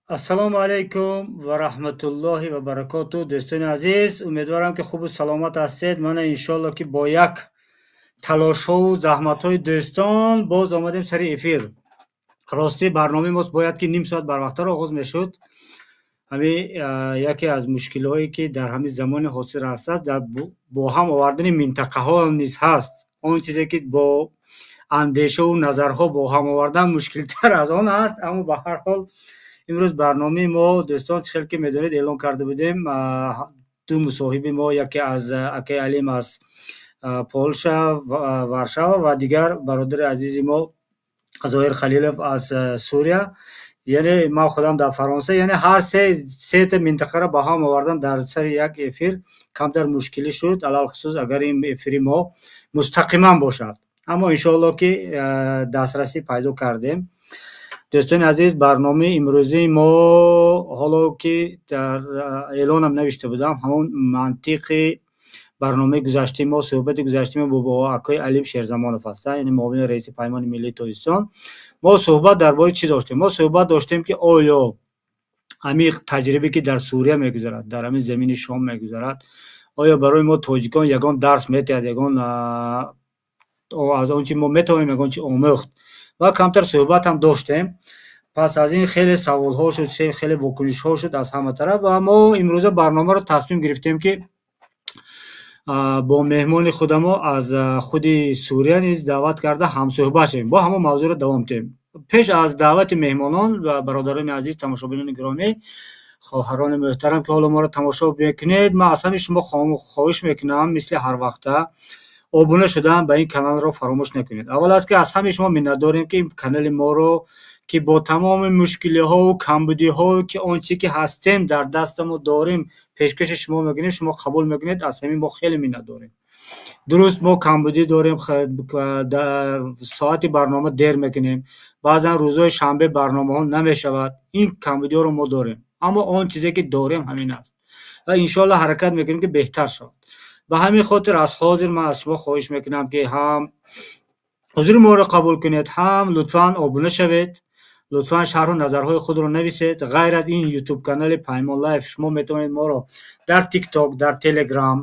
ассалому алайкум ва раҳматуллоҳи ва баракоту. дӯстони азиз, умедворам ки хубу саломат ҳастед. мана иншоалло ки бо як талошҳову заҳматҳои дӯстон боз омадем сари эфир. ростӣ барномаи мо бояд ки ним соат барвақттар оғоз мешуд. ҳамин яке аз мушкилҳое ки дар ҳамин замони ҳосил ҳастад, дар бо ҳам овардани минтақаҳо низ ҳаст. он чизе ки бо андешаву назарҳо бо ҳам овардан мушкилтар аз он аст. аммо ба ҳар ҳол имрӯз барномаи мо дӯстон чӣ хел ки медонед эълон карда будем, ду мусоҳиби мо, яке аз акаи Алим аз Полша Варшава ва дигар бародари азизи мо Зоҳир Халилов аз Сурия, яъне ман худам дар Фаронса, яъне ҳар се та минтақаро ба ҳам овардан дар сари як эфир камтар мушкилӣ шуд, алалхусус агар ин эфири мо мустақиман бошад. аммо иншоалло ки дастрасӣ пайдо кардем. дӯстони азиз, барномаи имрӯзии мо, ҳоло ки дар эълонам навишта будам, ҳамон мантиқи барномаи гузаштаи мо, суҳбати гузаштаи мо бо акои Алим Шерзамонов аст, яъне муовини раиси Паймони Миллии Tojikiston. мо суҳбат дар бораи чӣ доштем? мо суҳбат доштем ки оё ҳамин таҷрибе ки дар Сурия мегузарад, дар ҳамин замини Шом мегузарад, оё барои мо тоҷикон ягон дарс метиҳад, ягон аз он чи мо метавонем ягон чи омӯхт ва камтар суҳбат ҳам доштем. пас аз ин хеле саволҳо шуд, хеле вокунишҳо шуд аз ҳама тараф ва мо имрӯза барномаро тасмим гирифтем ки бо меҳмони худамо аз худи Сурия низ даъват карда ҳамсуҳбат шавем, бо ҳамон мавзӯъро давом диҳем. пеш аз даъвати меҳмонон ва бародарони азиз, тамошобинони гиромӣ, хоҳарони муҳтарам ки ҳоло моро тамошо мекунед, ман аз ҳамаи шумо хоҳиш мекунам, мисли ҳар вақта обуна шудан ба ин каналро фаромӯш накунед. аввал аст ки аз ҳамаи шумо миннатдорем ки канали моро ки бо тамоми мушкилиҳову камбудиҳо ки он чизе ки ҳастем дар дастамо дорем пешкаши шумо мекунем, шумо қабул мекунед, аз ҳамин мо хеле миннатдорем. дуруст мо камбудӣ дорем, дар соати барнома дер мекунем, баъзан рӯзҳои шанбе барномаҳо намешавад, ин камбудиҳоро мо дорем, аммо он чизе ки дорем ҳамин аст ва иншоалло ҳаракат мекунем ки беҳтар шавад. ба ҳамин хотир аз ҳозир ман аз шумо хоҳиш мекунам ки ҳам ҳузури моро қабул кунед, ҳам лутфан обуна шавед, лутфан шарҳу назарҳои худро нависед. ғайр аз ин ютуб канали Паймон Лайв шумо метавонед моро дар тикток, дар телеграм,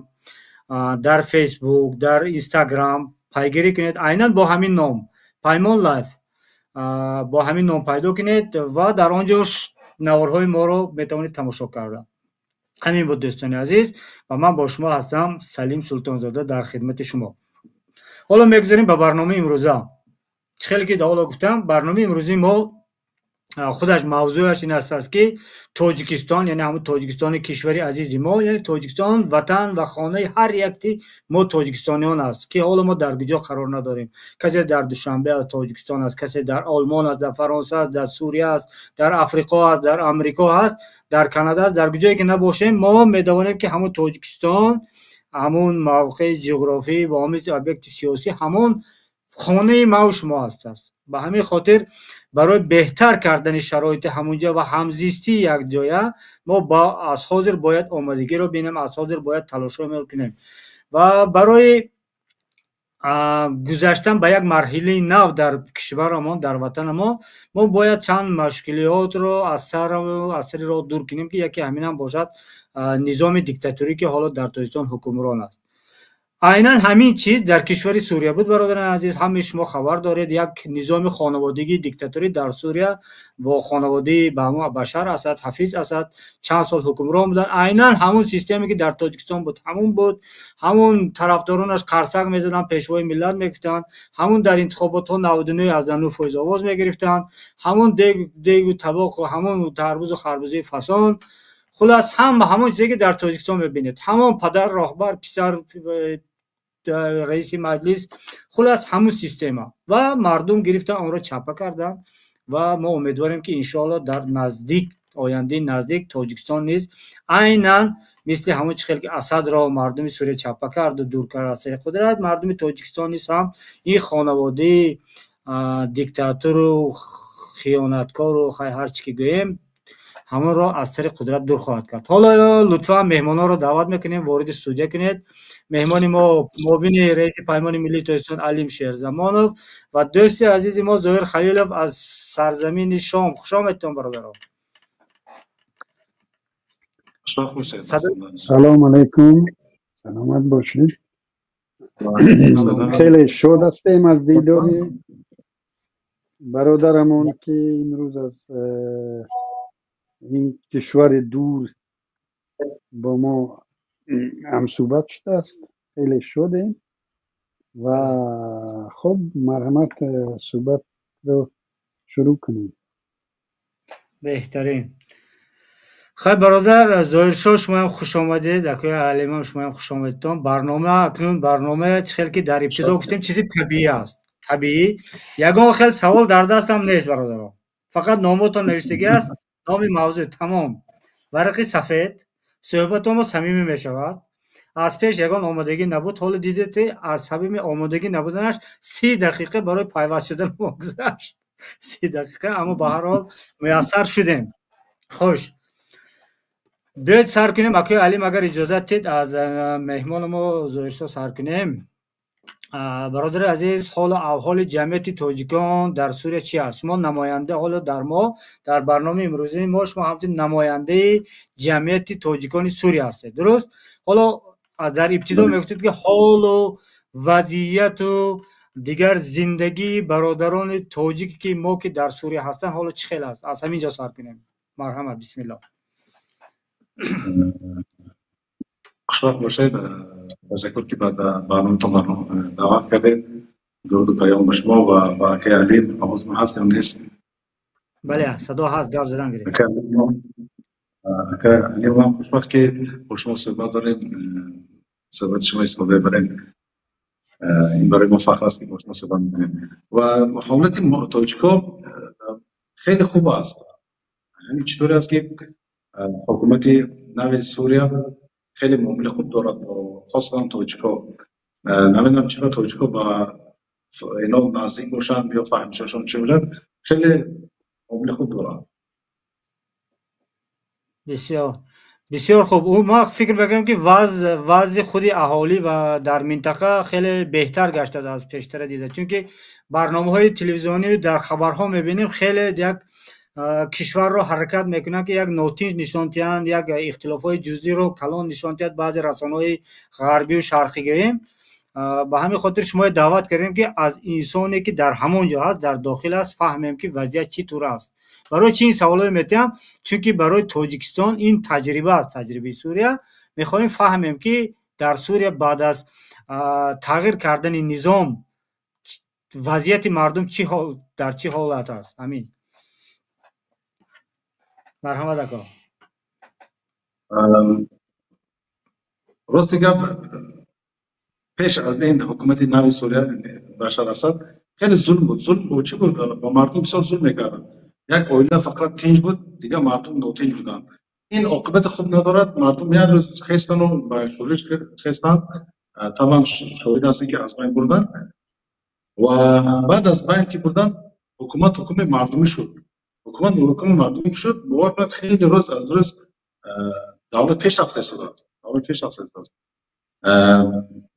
дар фейсбук, дар инстаграм пайгирӣ кунед, айнан бо ҳамин ном Паймон Лайв, бо ҳамин ном пайдо кунед ва дар он ҷо наворҳои моро метавонед тамошо карда. ҳамин буд дӯстони азиз ва ман бо шумо ҳастам, Салим Султонзода дар хидмати шумо. ҳоло мегузарем ба барномаи имрӯза. чӣ хеле ки ҳоло гуфтам, барномаи имрӯзии мо худаш мавзӯъаш ин аст ки Тоҷикистон, яъне ҳамун Тоҷикистони кишвари азизи мо, яъне Тоҷикистон ватан ва хонаи ҳар якти мо тоҷикистониён аст, ки ҳоло мо дар куҷо қарор надорем. касе дар Душанбе аз Тоҷикистон аст, касе дар Олмон аст, дар Фаронса аст, дар Сурия аст, дар Африқо аст, дар Амрико аст, дар Канада аст, дар куҷое ки набошем, мо медонем ки ҳамун Тоҷикистон, ҳамун мавқеи ҷуғрофӣ ва ҳамин объекти сиёсӣ ҳамон хонаи мау шумо аст. ба ҳамин хотир барои беҳтар кардани шароити ҳамунҷо ва ҳамзистии якҷоя мо аз ҳозир бояд омодагиро бинем, аз ҳозир бояд талошҳоеро кунем ва барои гузаштан ба як марҳилаи нав дар кишварамон, дар ватанамон, мо бояд чанд мушкилиётро аз сари роҳ дур кунем ки яке ҳамин бошад низоми диктатурӣ ки ҳоло дар Тоҷикистон ҳукмрон аст. айнан ҳамин чиз дар кишвари Сурия буд, бародарони азиз, ҳамаи шумо хабар доред, як низоми хонаводагии диктатурӣ дар Сурия бо хонаводаи Башар Асад, Ҳафиз Асад чанд сол ҳукмрон буданд. айнан ҳамун системе ки дар Тоҷикистон буд, ҳамун тарафдоронаш қарсак мезаданд, пешвои миллат мегуфтанд, ҳамун дар интихоботҳо 99% овоз мегирифтанд, ҳамун дегу табоқу ҳамун тарбузу харбузаи фасон, хулас ҳамон чизе ки дар Тоҷикистон мебинед, ҳамон падар роҳбар, писар раиси маҷлис, хулас ҳамун система ва мардум гирифтан онро чапа карданд ва мо умедворем ки иншоалло дар ояндаи наздик Тоҷикистон низ айнан мисли ҳамон чӣ хел ки Асадро мардуми Сурия чапа карду дур кард аз сари қудрат, мардуми Тоҷикистон низ ҳам ин хонаводаи диктатуру хиёнаткору ҳар чӣ ки гӯем ҳамонро аз сари қудрат дур хоҳад кард. ҳоло лутфан меҳмононро даъват мекунем вориди студия кунед. меҳмони мо муовини раиси Паймони Миллии Tojikiston Алим Шерзамонов ва дӯсти азизи мо Зоҳир Халилов аз сарзамини Шом. Хушомедтон бародарон. سلام علیکم، سلامت باشید. خیلی شاد هستیم از دیدار برادرمون که امروز از این کشور دور با ما هم صحبت شده است. خیلی شادیم و خب مرحمت صحبت رو شروع کنیم. بهترین. خیلی برادر ظاهر شو، شما هم خوش آمدید. اکوی علیم هم شما هم خوش آمدید. برنامه اکنون برنامه خیلی که در ابتدا گفتیم چیزی طبیعی است. طبیعی یگان خیلی سوال در دستم نیست برادران، فقط نامتون نوشتگی است، نام موضوع تمام ورقی سفید. صحبت ما صمیمی می شود. از پیش یگان آمادگی نبود، حالا دیدید از سبب آمادگی نبودنش 30 دقیقه برای پیوست شدن گذشت. 30 دقیقه، اما به هر حال میسر شدیم. خوش بیاید سر کنیم. اکوی علیم اگر اجازت دید از مهمان ما زوشتا سر کنیم. برادر عزیز، حال احوال جمعیت تاجیکان در سوریه چی است؟ شما نماینده، حالا در برنامه امروزی ما شما همچنین نماینده جمعیت تاجیکان سوریه هستید، درست؟ حالا در ابتدا میگفتید که حال و وضعیت و دیگر زندگی برادران تاجیکی که ما که در سوریه هستن حالا چه خیلی است؟ از همینجا سر کنیم. مرحمت، بسم الله. خوشحال باشید. تشکر که بعد برنامه‌تون دعوت کردید. درود و پیام به شما و با اکای علیم. آواز هست یا نیست؟ بله صدا هست، گپ زدن گرفت. اکای علیم هم خوشبخت که با شما صحبت داریم. صحبت شما استفاده بریم. این برای ما فخر است که با شما صحبت می‌کنیم و حالت تاجیک‌ها خیلی خوب است. یعنی چطوری است که حکومت نو سوریه خیلی معامله خوب دارد با خاصا تاجیک‌ها. نمیدونم چرا تاجیک‌ها با اینا نزدیک باشن یا فهمیششون چه باشن، خیلی معامله خوب دارد. بسیار بسیار خوب. او ما فکر می‌کنم که وضع خود اهالی و در منطقه خیلی بهتر گشته از پیشتر دیده، چون که برنامه‌های تلویزیونی در خبرها می‌بینیم خیلی یک کشور رو حرکت میکنن که یک نوتینج نشان دهند، یک اختلافات جزئی رو کلان نشان دهند بعضی رسانه‌های غربی و شرقی گیم. به همین خاطر شما دعوت کردیم که از انسانی که در همون جا هست، در داخل است، فهمیم که وضعیت چی طور است. برای چی این سوالو میتیم؟ چون که برای تاجیکستان این تجربه است، تجربه سوریه. میخوایم فهمیم که در سوریه بعد از تغییر کردن نظام وضعیت مردم در چه حالت است. همین. مرحمت اکا. راستی گپ پیش از این حکومت نو سوریه بشار اسد خیلی ظلم بود. ظلم بود چی بود؟ با مردم بسیار ظلم میکردن. یک اویله فقط تنج بود، دیگه مردم نوتنج بودن. این عاقبت خوب ندارد. مردم یک روز خستن و با شورش خستن، طبعا شورش هستی که از بین بردن و بعد از بین که بردن حکومت مردمی شد. حکومت مردمی شد. باور خیلی روز از روز دولت پیش رفته شد.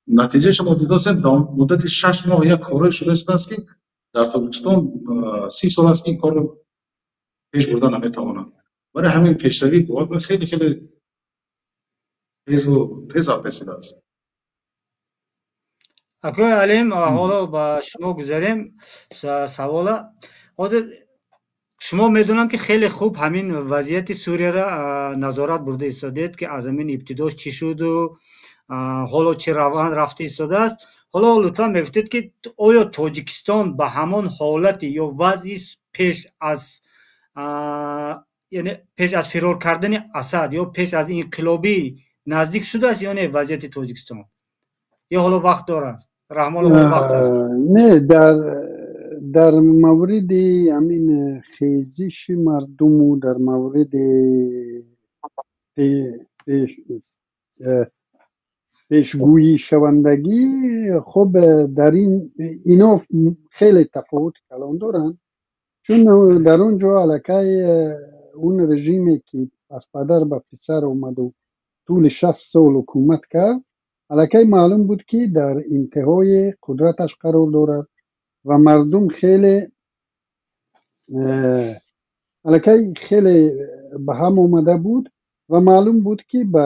نتیجه شما دیده است در مدت 6 ماه یک کاری شده است که در تاجیکستان 30 سال است که این کار رو پیش بردن نمیتوانند. برای همین پیشروی باید خیلی تیز رفته است. اکوی علیم، حالا با شما گذاریم سوالا. شما میدونم که خیلی خوب همین وضعیت سوریه را نظارت برده ایستادید که از همین ابتداش چی شد و حالا چه روان رفته ایستاده است. حالا لطفا میگفتید که آیا تاجیکستان به همان حالت یا وضعی پیش از فرار کردن اسد یا پیش از انقلابی نزدیک شده است یا نه وضعیت تاجیکستان؟ یا حالا وقت داره رحمان وقت است؟ نه، در مورد همین خیزش مردم و در مورد پیشگویی شوندگی، خب در اینا خیلی تفاوت کلان دارن، چون در اونجا علاقه اون رژیمی که از پدر به پسر اومد و طول 60 سال حکومت کرد، علاقه معلوم بود که در انتهای قدرتش قرار دارد و مردم خیلی علاقه خیلی به هم اومده بود و معلوم بود که به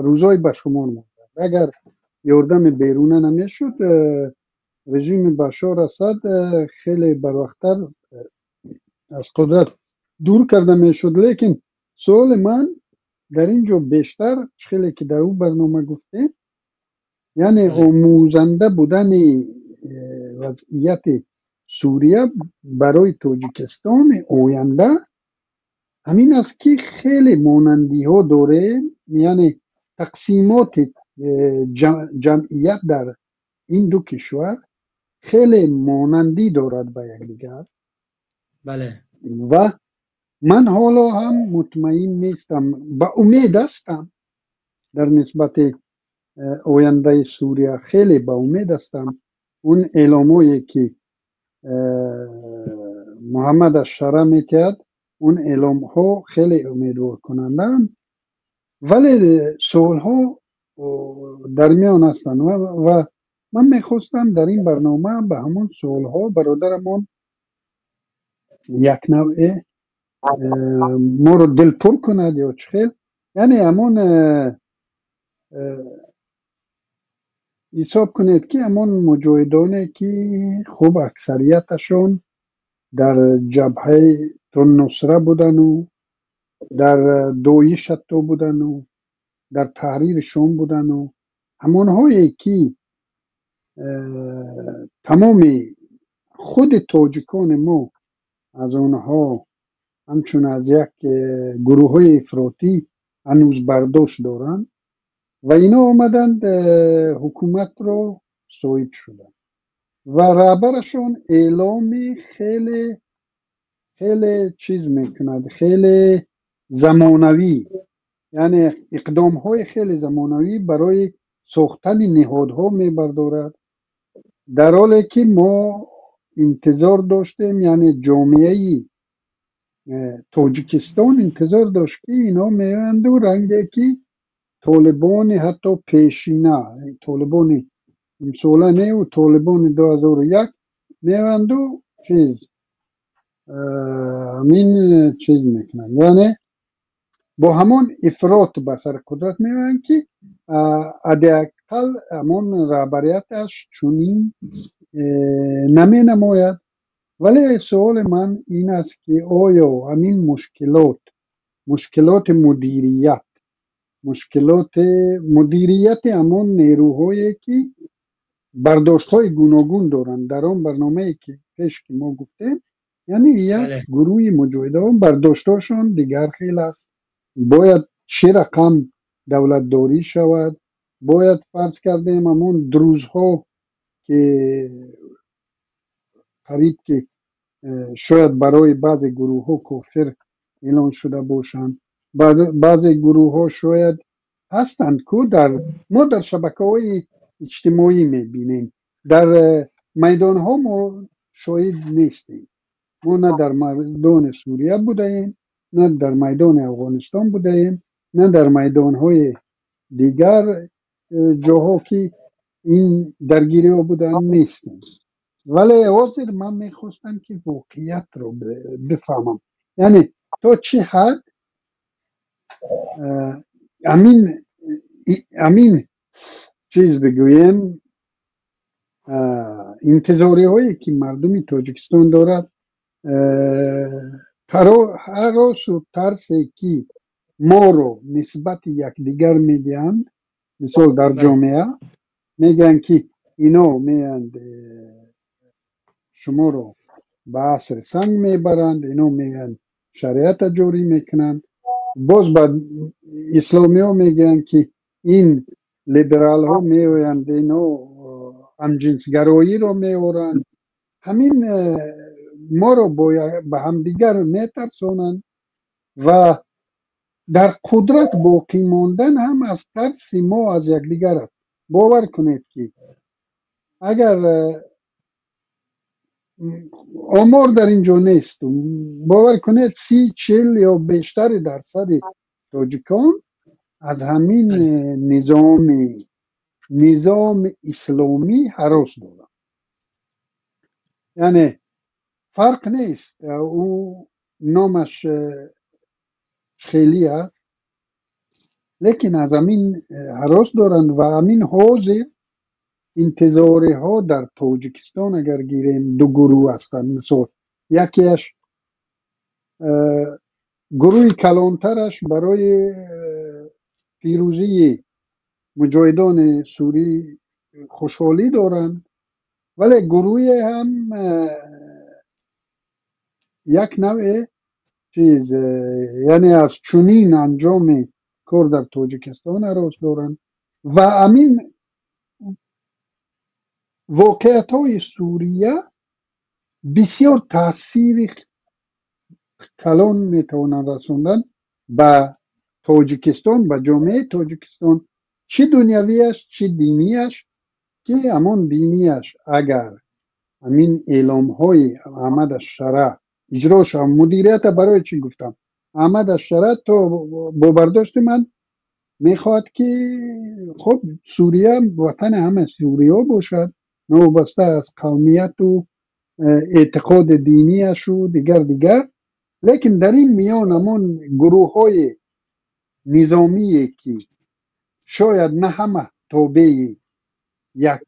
روزای به شمار مونده. اگر یاردم بیرونه نمیشد رژیم بشار اسد خیلی بروقتر از قدرت دور کرده میشد. لیکن سوال من در اینجا بیشتر خیلی که در اون برنامه گفتیم، یعنی آموزنده بودن وضعیت سوریه برای تاجیکستان آینده همین است که خیلی مانندی ها داره، یعنی تقسیمات جمعیت در این دو کشور خیلی مانندی دارد به یکدیگر. بله. و من حالا هم مطمئن نیستم، با امید هستم در نسبت آینده سوریه، خیلی با امید هستم. اون اعلامایی که محمد اشاره میکرد، اون اعلام ها خیلی امیدوار کننده، ولی سوال ها در میان هستند و من میخواستم در این برنامه به همون سوال ها برادرمون یک نوع ما رو دل پر کند یا چخیل، یعنی همون حساب کنید که همون مجاهدانه که خوب اکثریتشون در جبهه تون نصره بودن و در دوی شتو بودن و در تحریر شام بودن و همونهایی که تمام خود تاجیکان ما از اونها همچون از یک گروه های افراطی هنوز برداشت دارن و اینا آمدند حکومت رو صاحب شدن و رهبرشون اعلام خیلی خیلی چیز میکند، خیلی زمانوی، یعنی اقدام های خیلی زمانوی برای ساختن نهادها میبردارد، در حالی که ما انتظار داشتیم، یعنی جامعه تاجیکستان انتظار داشت که اینا میاند و رنگی که طالبان حتی پیشینه، طالبان امساله نه و طالبان 2001 میاند و چیز همین چیز میکنن، یعنی با همون افراط به سر قدرت میاند که حداقل همون رهبریتش چنین نمی نماید. ولی سوال من این است که آیا همین مشکلات مدیریت همون نیروهایی که برداشت های گوناگون دارن در آن برنامه که پیش که ما گفتیم، یعنی یک گروه مجاهدان برداشتاشون دیگر خیلی است، باید چه رقم دولتداری شود، باید فرض کردیم همون دروزها که قریب که شاید برای بعض گروه ها کافر اعلان شده باشند، بعض گروه ها شاید هستند که ما در شبکه های اجتماعی میبینیم، در میدان ها ما شاید نیستیم. ما نه در میدان سوریه بودیم، نه در میدان افغانستان بودیم، نه در میدان های دیگر جاها که این درگیری ها بودن نیستیم. ولی حاضر من میخواستم که واقعیت رو بفهمم، یعنی تا چه حد امین چیز بگویم انتظاری هایی که مردمی تاجیکستان دارد، هراس و ترسی که ما رو نسبت یکدیگر میدهند، مثال در جامعه میگن که اینا میاند شما رو به عصر سنگ میبرند، اینا میگن شریعت جوری میکنند، باز بعد اسلامی ها میگن که این لیبرال ها میویند اینا همجنسگرایی رو میورند، همین ما رو به همدیگر میترسونند و در قدرت باقی ماندن هم از ترس ما از یکدیگر است. باور کنید که اگر آمار در اینجا نیست، باور کنید 30-40 یا بیشتر درصد تاجیکان از همین نظام اسلامی هراس دارن، یعنی فرق نیست او نامش خیلی است، لیکن از همین هراس دارند و همین حوض انتظاری ها در تاجیکستان اگر گیریم دو گروه هستند. مثلا یکیش گروه کلانترش برای پیروزی مجاهدان سوری خوشحالی دارند، ولی گروه هم یک نوع چیز یعنی از چنین انجام کار در تاجیکستان هراس دارند و همین واقعیت های سوریه بسیار تاثیر کلان میتوانند رسوندن به تاجیکستان، به جامعه تاجیکستان، چه دنیویش چه دینیش، که همان دینیش اگر همین اعلام های احمد الشرع اجرا شد. مدیریت برای چی گفتم؟ احمد الشرع تو با برداشت من میخواد که خب سوریه وطن همه سوریا باشد، نوبسته از قومیت و اعتقاد دینیش و دیگر، لیکن در این میان همون گروه های نظامی که شاید نه همه تابع یک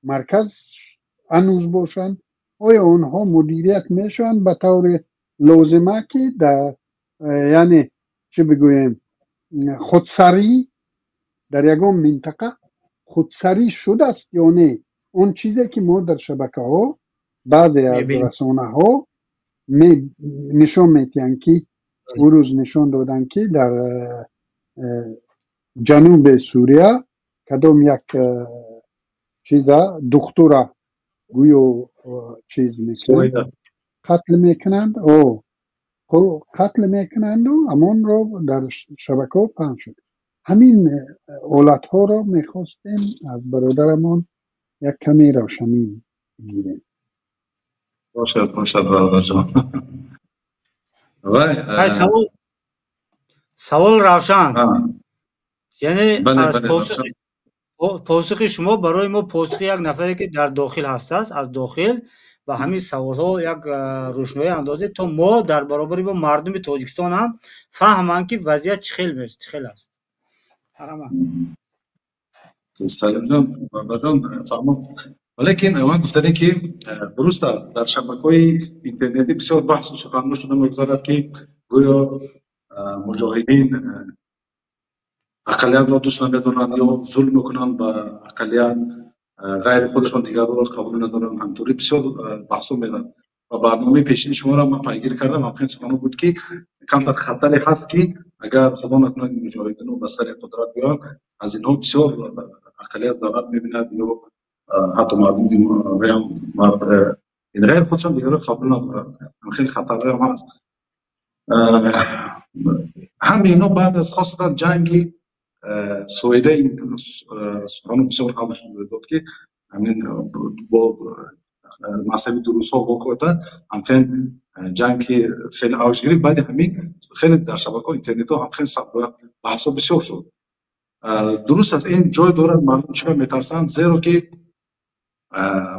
مرکز هنوز باشند، آیا اونها مدیریت میشن به طور لازمه که در یعنی چه بگویم خودسری در یکم منطقه خودسری شده است یا نه؟ اون چیزی که ما در شبکه ها بعضی از رسانه ها نشان میتین که او روز نشان دادن که در جنوب سوریه کدام یک چیزا دختره گویو چیز میکنند قتل میکنند او قتل میکنند و امان رو در شبکه ها پخش شد. همین حالت ها رو میخواستیم از برادرمون یک کمی روشنی گیریم. باشد برادر جان. سوال روشن. یعنی از پاسخ شما برای ما پاسخ یک نفری که در داخل هست از داخل و همین سوال ها یک روشنایی اندازه تا ما در برابر با مردم تاجیکستان هم فهمند که وضعیت چخیل است. سلام جان برادر جان فهمم. ولیکن اوان گفتنی که درست است در شبکه‌های اینترنتی بسیار بحث و سخنرانی شده می‌گذارد که گویا مجاهدین اقلیت را دوست نمی‌دارند یا ظلم می‌کنند به اقلیت، غیر خودشان دیگر را قبول ندارند. همطوری بسیار بحث می‌دن و برنامه پیشین شما را من پیگیری کردم. همین سخنان بود که کم خطری هست که اگر خدا نکنه مجاهدین رو به سر قدرت بیان از اینها بسیار اقلیت ضرر می‌بیند یا حتی مردم این غیر خودشان دیگر را قبول ندارند. خیلی خطرناک هم هست. همینا بعد از خاصتا جنگ سوئده این سخنان بسیار حوش داد که همین با مسئله دروس ها واقعا همچنین جنگ خیلی حوش گرفت. بعد همین خیلی در شبکه اینترنت ها هم خیلی بحث بسیار شد. درست از این جای دارد مردم چرا میترسند؟ زیرا که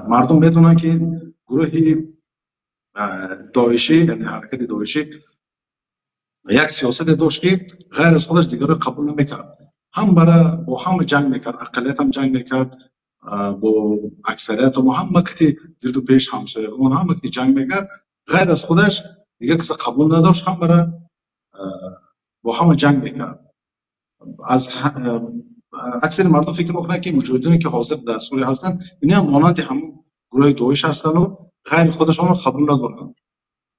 مردم میدونن که گروه داعشی یعنی حرکت داعشی یک سیاست داشت که غیر از خودش دیگر قبول نمیکرد. هم برای با هم جنگ میکرد، اقلیت هم جنگ میکرد، با اکثریت هم وقتی دیدو پیش همسایه اون هم وقتی جنگ میکرد غیر از خودش دیگر کسی قبول نداشت، هم برای با هم جنگ میکرد. از اکثر مردم فکر میکنن که مجاهدینی که حاضر در سوریه هستند اینا هم مانند همون گروه داعش هستند و غیر خودشان قبول ندارند.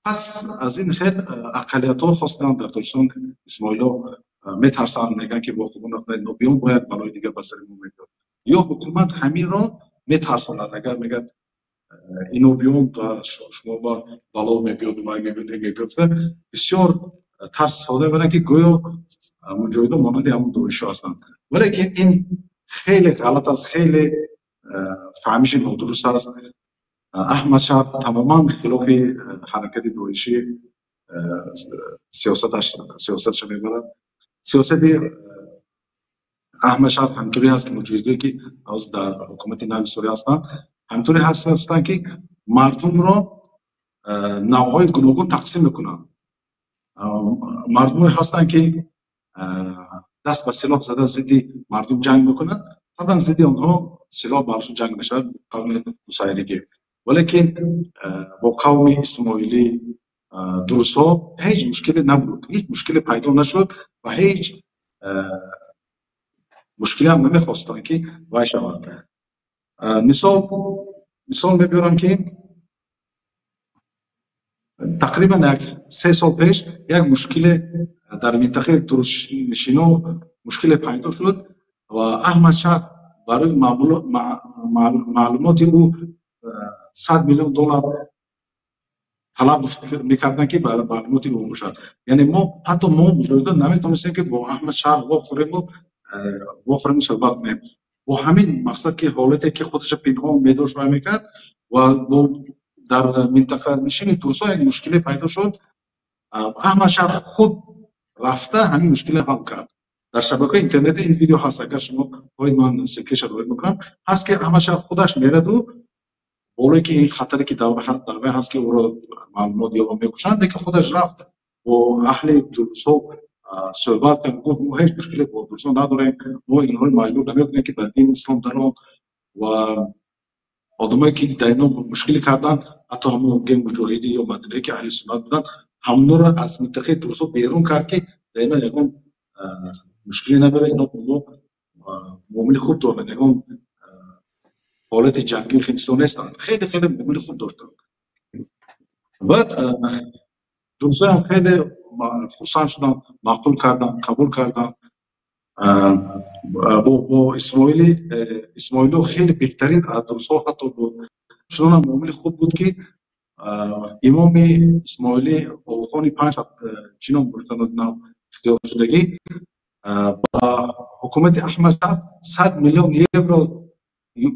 پس از این خیلی اقلیت ها خواستن در تاجیکستان اسماعیل ها میترسن، میگن که با خودمون نکنه بیان باید برای دیگر بسر ما میگرد یا حکومت همین را میترساند. اگر میگد اینو بیان شما با بالا میبیاد و میبیاد بسیار ترس ساده بدن که گویا مجاهدین مانند همون داعش هستند. ولی که این خیلی غلط است، خیلی فهمیش نادرست است. احمد شهر تماما خلاف حرکت داعشی سیاستش میبرد. سیاست احمد شهر همطوری هست که مجاهدین که از در حکومت نوی سوریه هستند همطوری هستند که مردم را نوعهای گوناگون تقسیم میکنند. مردم هستند که دست به سلاح زده ضد مردم جنگ میکنن، طبعا ضد آنها سلاح برشون جنگ نشد قوم مسایلگی. ولیکن با قوم اسماعیلی درزها هیچ مشکلی نبود، هیچ مشکلی پیدا نشد و هیچ مشکلی هم نمیخواستن که وای شوند. مثال میبرم که تقریبا 3 سال پیش یک مشکل در منطقه درشینو مشکل پیدا شد و احمد شاه برای معلومات او 100 میلیون دلار طلب میکردن که برای معلومات او باشد. یعنی ما حتی ما مجاهدان نمیتونستیم که با احمد شاه واخوریم صحبت کنیم با همین مقصد که حالتی که خودش پنهان میداشت و میکرد و در منطقه نشین درسا یک مشکل پیدا شد. احمد شاه خود رفته همین مشکل حل کرد. در شبکه اینترنت این ویدیو هست، اگر شما پای من سکش رو میکنم هست که احمد شاه خودش میرد و بالای که این خطری که دعوه هست که او رو معلومات یا میکشند که خودش رفت و اهل درسا صحبت کرد، گفت ما هیچ مشکلی با درسا نداریم، ما اینها رو مجبور نمیکنیم که به دین اسلام درآن و آدمایی که در اینا مشکلی کردن حتی همون گنگ مجاهدی یا مدنی که اهل سنت بودن همونا رو از منطقه درسا بیرون کرد که در اینا یکم مشکلی نبره، اینا با معامله خوب دارن، یکم حالت جنگی خیلی نیستن، خیلی معامله خوب داشتن. بعد درسا هم خیلی خرسند شدن، مقبول کردن، قبول کردن. با اسماعیلی خیلی بهترین درسا حتی بود، چون هم معامله خوب بود که امام اسماعیلی اوخانی 5 چنان بودن از نام اختیار شدگی با حکومت احمد شاه 100 میلیون یورو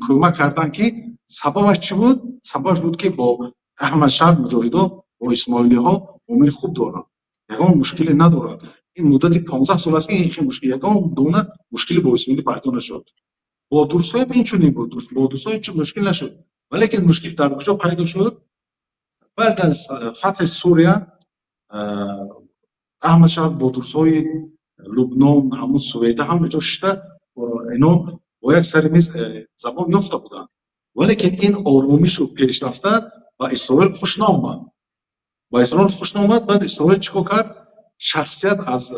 کمک کردن که سببش چی بود؟ سببش بود که با احمد شاه مجاهدا با اسماعیلی ها معامله خوب دارن، یگان مشکلی ندارن. این مدت 15 سال است که هیچ مشکلی یگان دونه مشکلی با اسماعیلی پیدا نشد. با درسای این چنین بود، با درسای چه مشکل نشد، ولی که مشکل در کجا پیدا شد؟ بعد از فتح سوریه احمد شاه با درسای لبنان همون سویده هم جا شده و اینا با یک سر میز زبان یافته بودن، ولی که این آرومیش رو پیش رفته و اسرائیل خوش نامد. بعد اسرائیل چیکار کرد؟ شخصیت از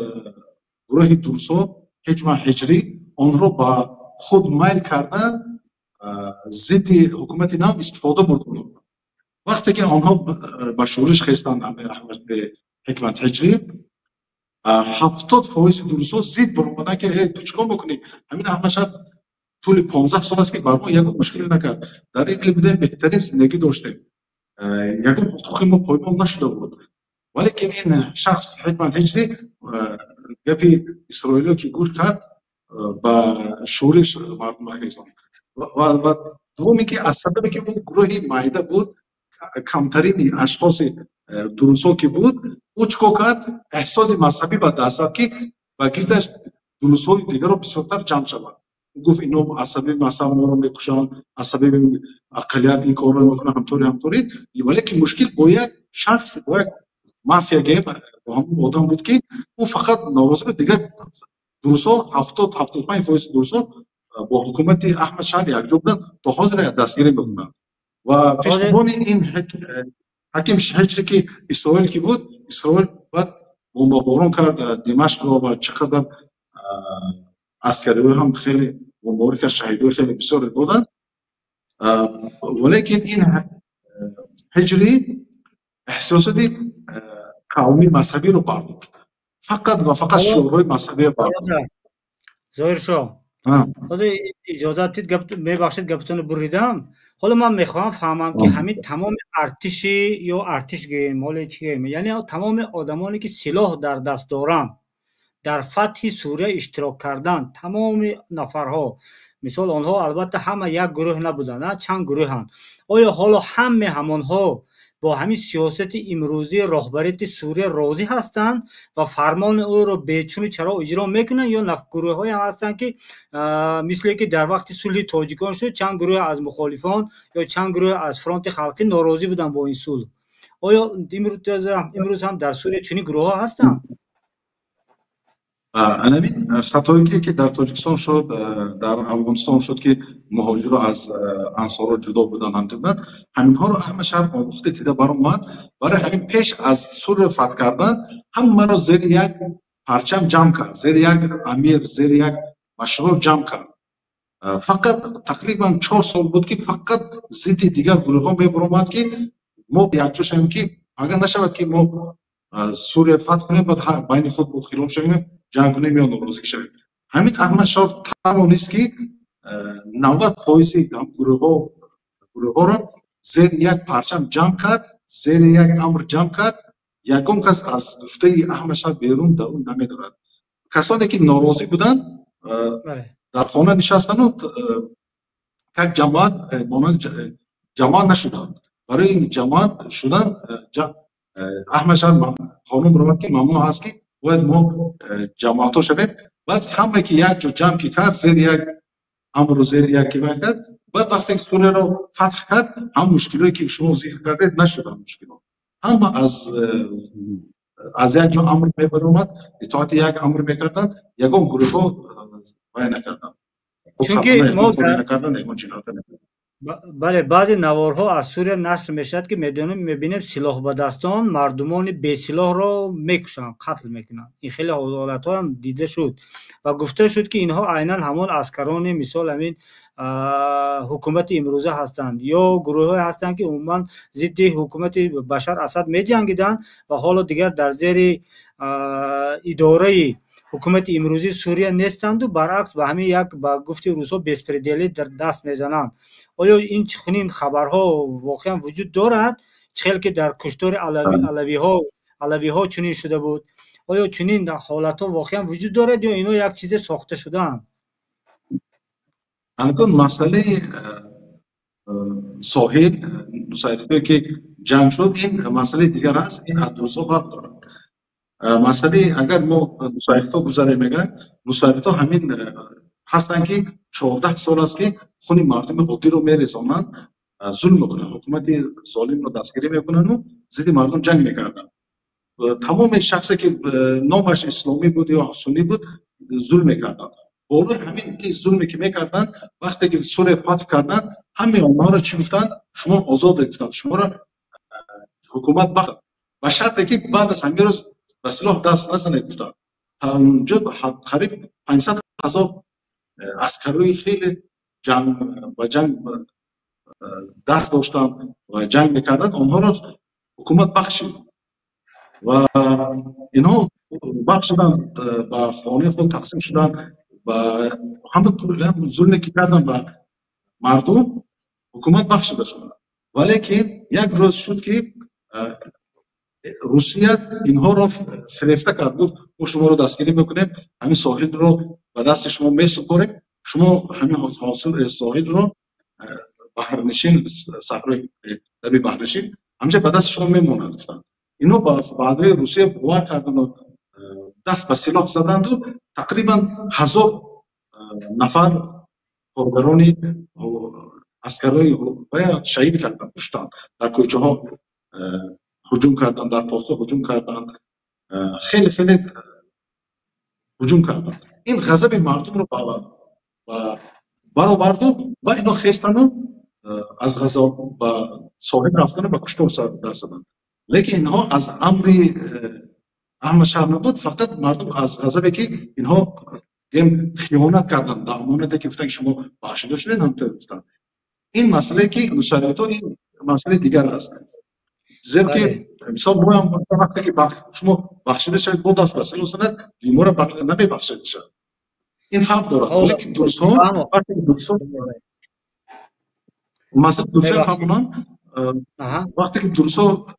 گروه درسا حکمت هجری آن رو با خود میل کردن ضد حکومت نو استفاده بردن. وقتی که آنها به شورش خواستند به حکمت هجری 70% درسا ضد برآمدن که تو چیکار میکنی؟ همین احمد شاه طول 15 سال است که بر ما یک مشکلی نکرد، در این بوده بهترین زندگی داشته، یک حقوق ما پایمال نشده بود. ولی که این شخص حکمت هجری گپی اسرائیلی که گوش کرد با شورش مردم خواستند و دومی که از سببی که اون گروه مایده بود کمترین اشخاص درسا که بود او چیکار کرد؟ احساس مذهبی به دست آورد که با گردش درسای دیگر رو بسیارتر جمع شود. گفت اینا عصبی مذهب ما رو میکشن، عصبی اقلیت این کار رو میکنن، همطوری، ولی که مشکل با یک شخص با یک مافیا گیم با هم آدم بود که او فقط ناراضی بود. دیگر درسا 70-75% درسا با حکومت احمد شاه یک جا بودن تا حاضر دستگیری میکنن و پیشگویی این حکیم هجری که اسرائیل که بود، اسرائیل بعد بمباران کرد دمشق و چقدر عسکری هم خیلی بمباری که شهیدای خیلی بسیار بودن. ولیکن این هجری احساسات قومی مذهبی رو برداشت، فقط شورای مذهبی برداشت. ظاهر شاه حالا اجازه دید میبخشید گپتون بریدم. حالا من میخوام فهمم که همین تمام ارتشی یا ارتش گیم مال چی گیم، یعنی تمام آدمانی که سلاح در دست دارن در فتح سوریه اشتراک کردن، تمام نفرها مثال آنها البته همه یک گروه نبودن، نه چند گروه هستند. آیا حالا همه همانها با همین سیاست امروزی رهبریت سوریه راضی هستند و فرمان او رو به چون چرا اجرا میکنن، یا نفر گروه های هم هستند که مثل که در وقت صلح تاجیکان شد چند گروه از مخالفان یا چند گروه از فرانت خلقی ناراضی بودن با این صلح؟ آیا امروز هم در سوریه چنین گروه ها هستند؟ همین خطایی که در تاجیکستان شد، در افغانستان شد که مهاجر از انصار جدا بودن انتباه همین ها رو همه شهر آموخته دیده برآمد. برای همین پیش از سور فتح کردن همه را زیر یک پرچم جمع کرد، زیر یک امیر، زیر یک مشروع جمع کرد. فقط تقریبا 4 سال بود که فقط ضد دیگر گروه ها میبرآمد که ما یکجا شویم که اگر نشود که ما سوریه فتح کنیم بعد بین خود بود خلاف شویم جنگ کنیم یا نوروزی شویم. همین احمد شاه توانست که 90% گروه ها را زیر یک پرچم جمع کرد، زیر یک امر جمع کرد. یکم کس از گفته احمد شاه بیرون دوام نمیدارد. کسانی که ناراضی بودند در خانه نشستند و یک جماعت مانند جماعت نشدند. برای این جماعت شدن احمد شاه قانون برآورد که ممنوع است که باید ما جماعت ها شویم. بعد همه که یک جا جمع کرد زیر یک امر زیر یک که کرد، بعد وقتی سوریه را فتح کرد هم مشکلاتی که شما ذکر کردید نشدن. مشکلات همه از یک جا امر میبرآمد، اطاعت یک امر میکردند، یگان گروه ها باید نکردند. چونکه ما بله بعضی نوارها از سوریه نشر میشد که میبینیم سلاح به دستان مردمان بی سلاح را میکشند، قتل میکنند. این خیلی حالت ها هم دیده شد و گفته شد که اینها عیناً همان عسکران مثال همین حکومت امروزه هستند یا گروه هستند که عموما ضد حکومت بشار اسد میجنگیدند و حالا دیگر در زیر اداره حکومت امروزی سوریه نیستند و برعکس به همین یک با گفت روسا بسپردلی در دست میزنند. آیا این چنین خبرها واقعا وجود دارد؟ چخیل که در کشتار علوی ها چنین شده بود، آیا چنین حالت ها واقعا وجود دارد یا اینا یک چیز ساخته شده اند؟ الان مسئله ساحل نصیرتی که جنگ شد این مسئله دیگر است، این حدوث فرق دارد. مسئله اگر ما نصیرتی گذاره میگن، نصیرتی همین هستن که 14 سال است که خون مردم عادی رو میریزانند، ظلم میکنن، حکومت ظالم رو دستگیری میکنن و ضد مردم جنگ میکردن. تمام شخصی که نامش اسلامی بود یا سنی بود ظلم میکردن. بالا همین که ظلمی که میکردن وقتی که سوریه فتح کردن همه آنها را چی گفتن؟ شما آزاد گفتن، شما را حکومت بخشید و شرطی که بعد از همین روز به سلاح دست نزنید گفتن. اونجا قریب 500,000 عسکری خیلی جنگ دست داشتن و جنگ میکردن، آنها را حکومت بخشید و اینها بخشیدن به خانه خود تقسیم شدن و همه ظلمی که کردن به مردم حکومت بخشیده شدن. ولی که یک روز شد که روسیه اینها را فریفته کرد، گفت ما شما رو دستگیری میکنیم، همین ساحل رو به دست شما میسپاریم، شما همین حاصل ساحل رو بحرنشین صحرای لبی بحرنشین همینجا به دست شما میموند. اینو بعد روسیه باور کردن و دست به سلاح زدند و تقریبا 1000 نفر کارگران عسکرای باید شهید کردن، کشتن، در کوچه ها هجوم کردن، در پاسو هجوم کردن، خیلی هجوم کردن. این غضب مردم رو برآورد و اینا خواستن از غضب به ساحل رفتن و به کشتار سر رسیدن. لیکن اینها از امر احمد شاه نبود، فقط مردم از غضبی که اینها خیانت کردن، در امانتی که گفتن شما بخشیده شدین هم گفتن. این مسئله که نصیرتی این مسئله دیگر است. زیرا که مثال ما هم وقتی که شما بخشیده شد بود دست بسیل و سند دیما را نمی بخشیده شد. این فرق دارد. لیکن درست ها وقتی درست ها مثلا درست ها فهمونم وقتی که درست ها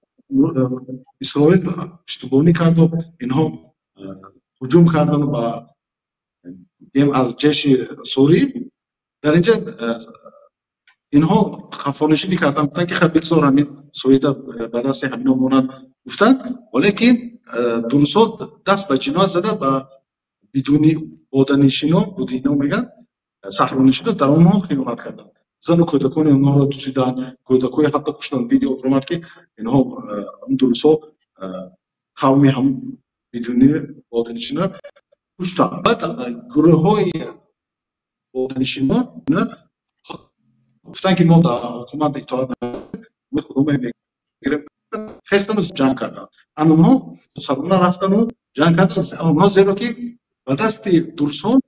اسرائیل پشتیبانی کرد و اینها هجوم کردن و از جیش سوری در اینجا اینها خفانشینی کردن که خب بگذار همین سوریه به دست همین امونت گفتن، ولیکن درست دست به جنایت زده و بدون بودنشینا بودینا میگن صحرانشینا در اونها خیانت کردن، زن و کودکان اونها را دوسیدن، کودکای حتی کشتن. ویدیو پرومات که اینها درست قومی هم بدون بودنشینا کشتن. بعد گروه های دانشجویان اینا گفتن که ما در حکومت اطلاع نداریم، خودمون گرفتن خواستن جنگ کردن، اما ما سرونه رفتن و جنگ کردن. اما زیرا که به دست ترسان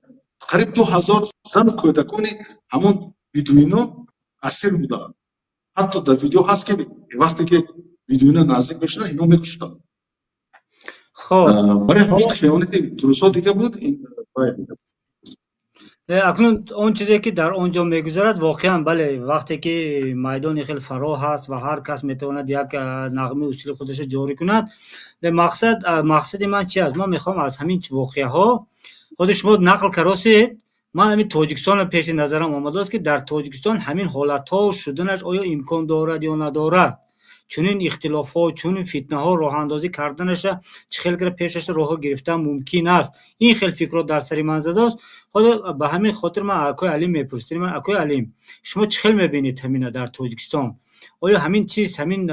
قریب 2000 زن و کودکان همون بدوینا اسیر بودن. حتی در ویدیو هست که وقتی که بدوینا نزدیک بشن اینو میکشتن. خب برای همین خیانت ترسا دیگه بود. این اکنون اون چیزی که در اونجا میگذرد واقعا بله، وقتی که میدان خیلی فرا هست و هر کس میتواند یک نغمه اصول خودش جاری کند، مقصد من چی است؟ من میخوام از همین واقعه ها خود شما نقل کردید. من همین تاجیکستان پیش نظرم آمده است که در تاجیکستان همین حالت ها شدنش آیا امکان دارد یا ندارد، چنین اختلاف ها، چنین فتنه ها راه اندازی کردنش چه خیلی پیشش راه گرفتن ممکن است. این خیلی فکرات در سر من زده است. خود به همین خاطر من اکوی علیم میپرسید، من اکوی علیم شما چه خیلی میبینید همین در تاجیکستان؟ آیا همین چیز، همین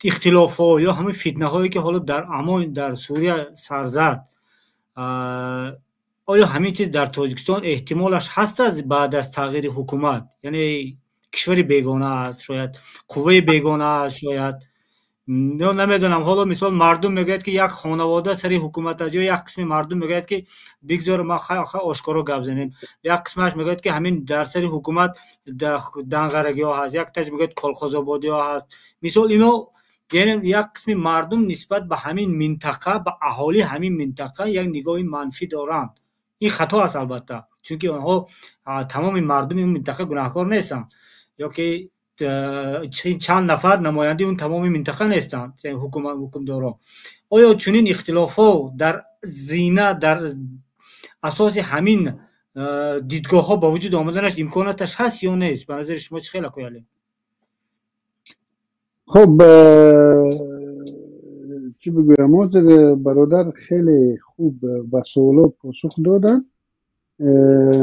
اختلاف ها یا همین فتنه هایی که حالا در امان در سوریه سر زد، آیا همین چیز در تاجیکستان احتمالش هست از بعد از تغییر حکومت؟ یعنی کشوری بیگانه است، شاید قوه بیگانه است، شاید نمیدونم. حالا مثال مردم میگوید که یک خانواده سری حکومت است، یا یک قسم مردم میگوید که بگذار ما آشکارا گپ زنیم، یک قسمش میگوید که همین در سری حکومت دنگرگی ها هست، یک تاش میگوید کلخوز آبادی ها هست. مثال اینا یعنی یک قسم مردم نسبت به همین منطقه، به اهالی همین منطقه یک نگاه منفی دارند. این خطا است البته، چون که آنها تمام مردم این منطقه گناهکار نیستند، یا که چند نفر نماینده اون تمام منطقه نیستند حکمداران. آیا چنین اختلافات در زینه در اساس همین دیدگاه ها با وجود آمدنش امکاناتش هست یا نیست؟ به نظر شما چه خیلی کویاله؟ خب چی بگویم، موزر برادر خیلی خوب به سوالو پاسخ دادن.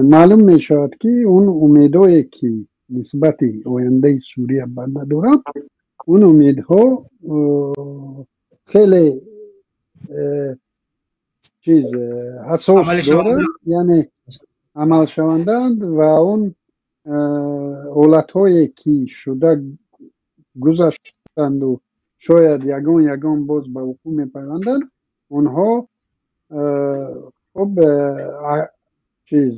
معلوم می شود که اون امیدهایی که نسبت آینده سوریه بنده دارم، اون امیدها خیلی چیز حساس دارن، یعنی عمل شوندند و اون حالت هایی که شده گذشتند و شاید یگان باز به وقوع می پیوندند، اونها خب چیز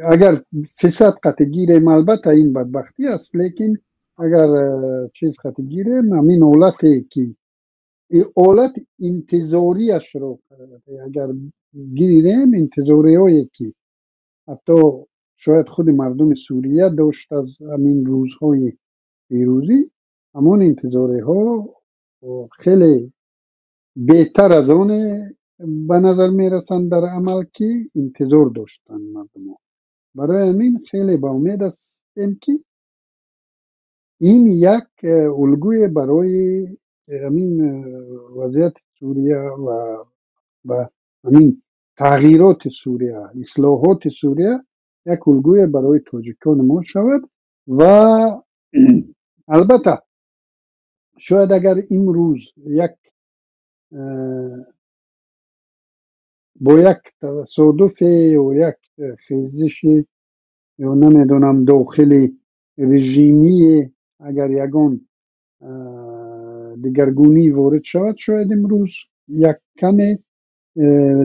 اگر فساد قطع گیریم، البته این بدبختی است، لیکن اگر چیز قطع گیریم، همین حالتی که حالت انتظاریش رو اگر گیریم، انتظاری هایی که حتی شاید خود مردم سوریه داشت از همین روزهای پیروزی، همون انتظاری ها خیلی بهتر از آن به نظر می رسند در عمل که انتظار داشتن مردم ها. برای همین خیلی با امید هستیم که این یک الگوی برای همین وضعیت سوریه و همین تغییرات سوریه، اصلاحات سوریه یک الگوی برای تاجیکان ما شود. و البته شاید اگر امروز یک با یک تصادف و یک خیزش یا نمیدونم داخلی رژیمی اگر یگان دیگرگونی وارد شود، شاید امروز یک کمی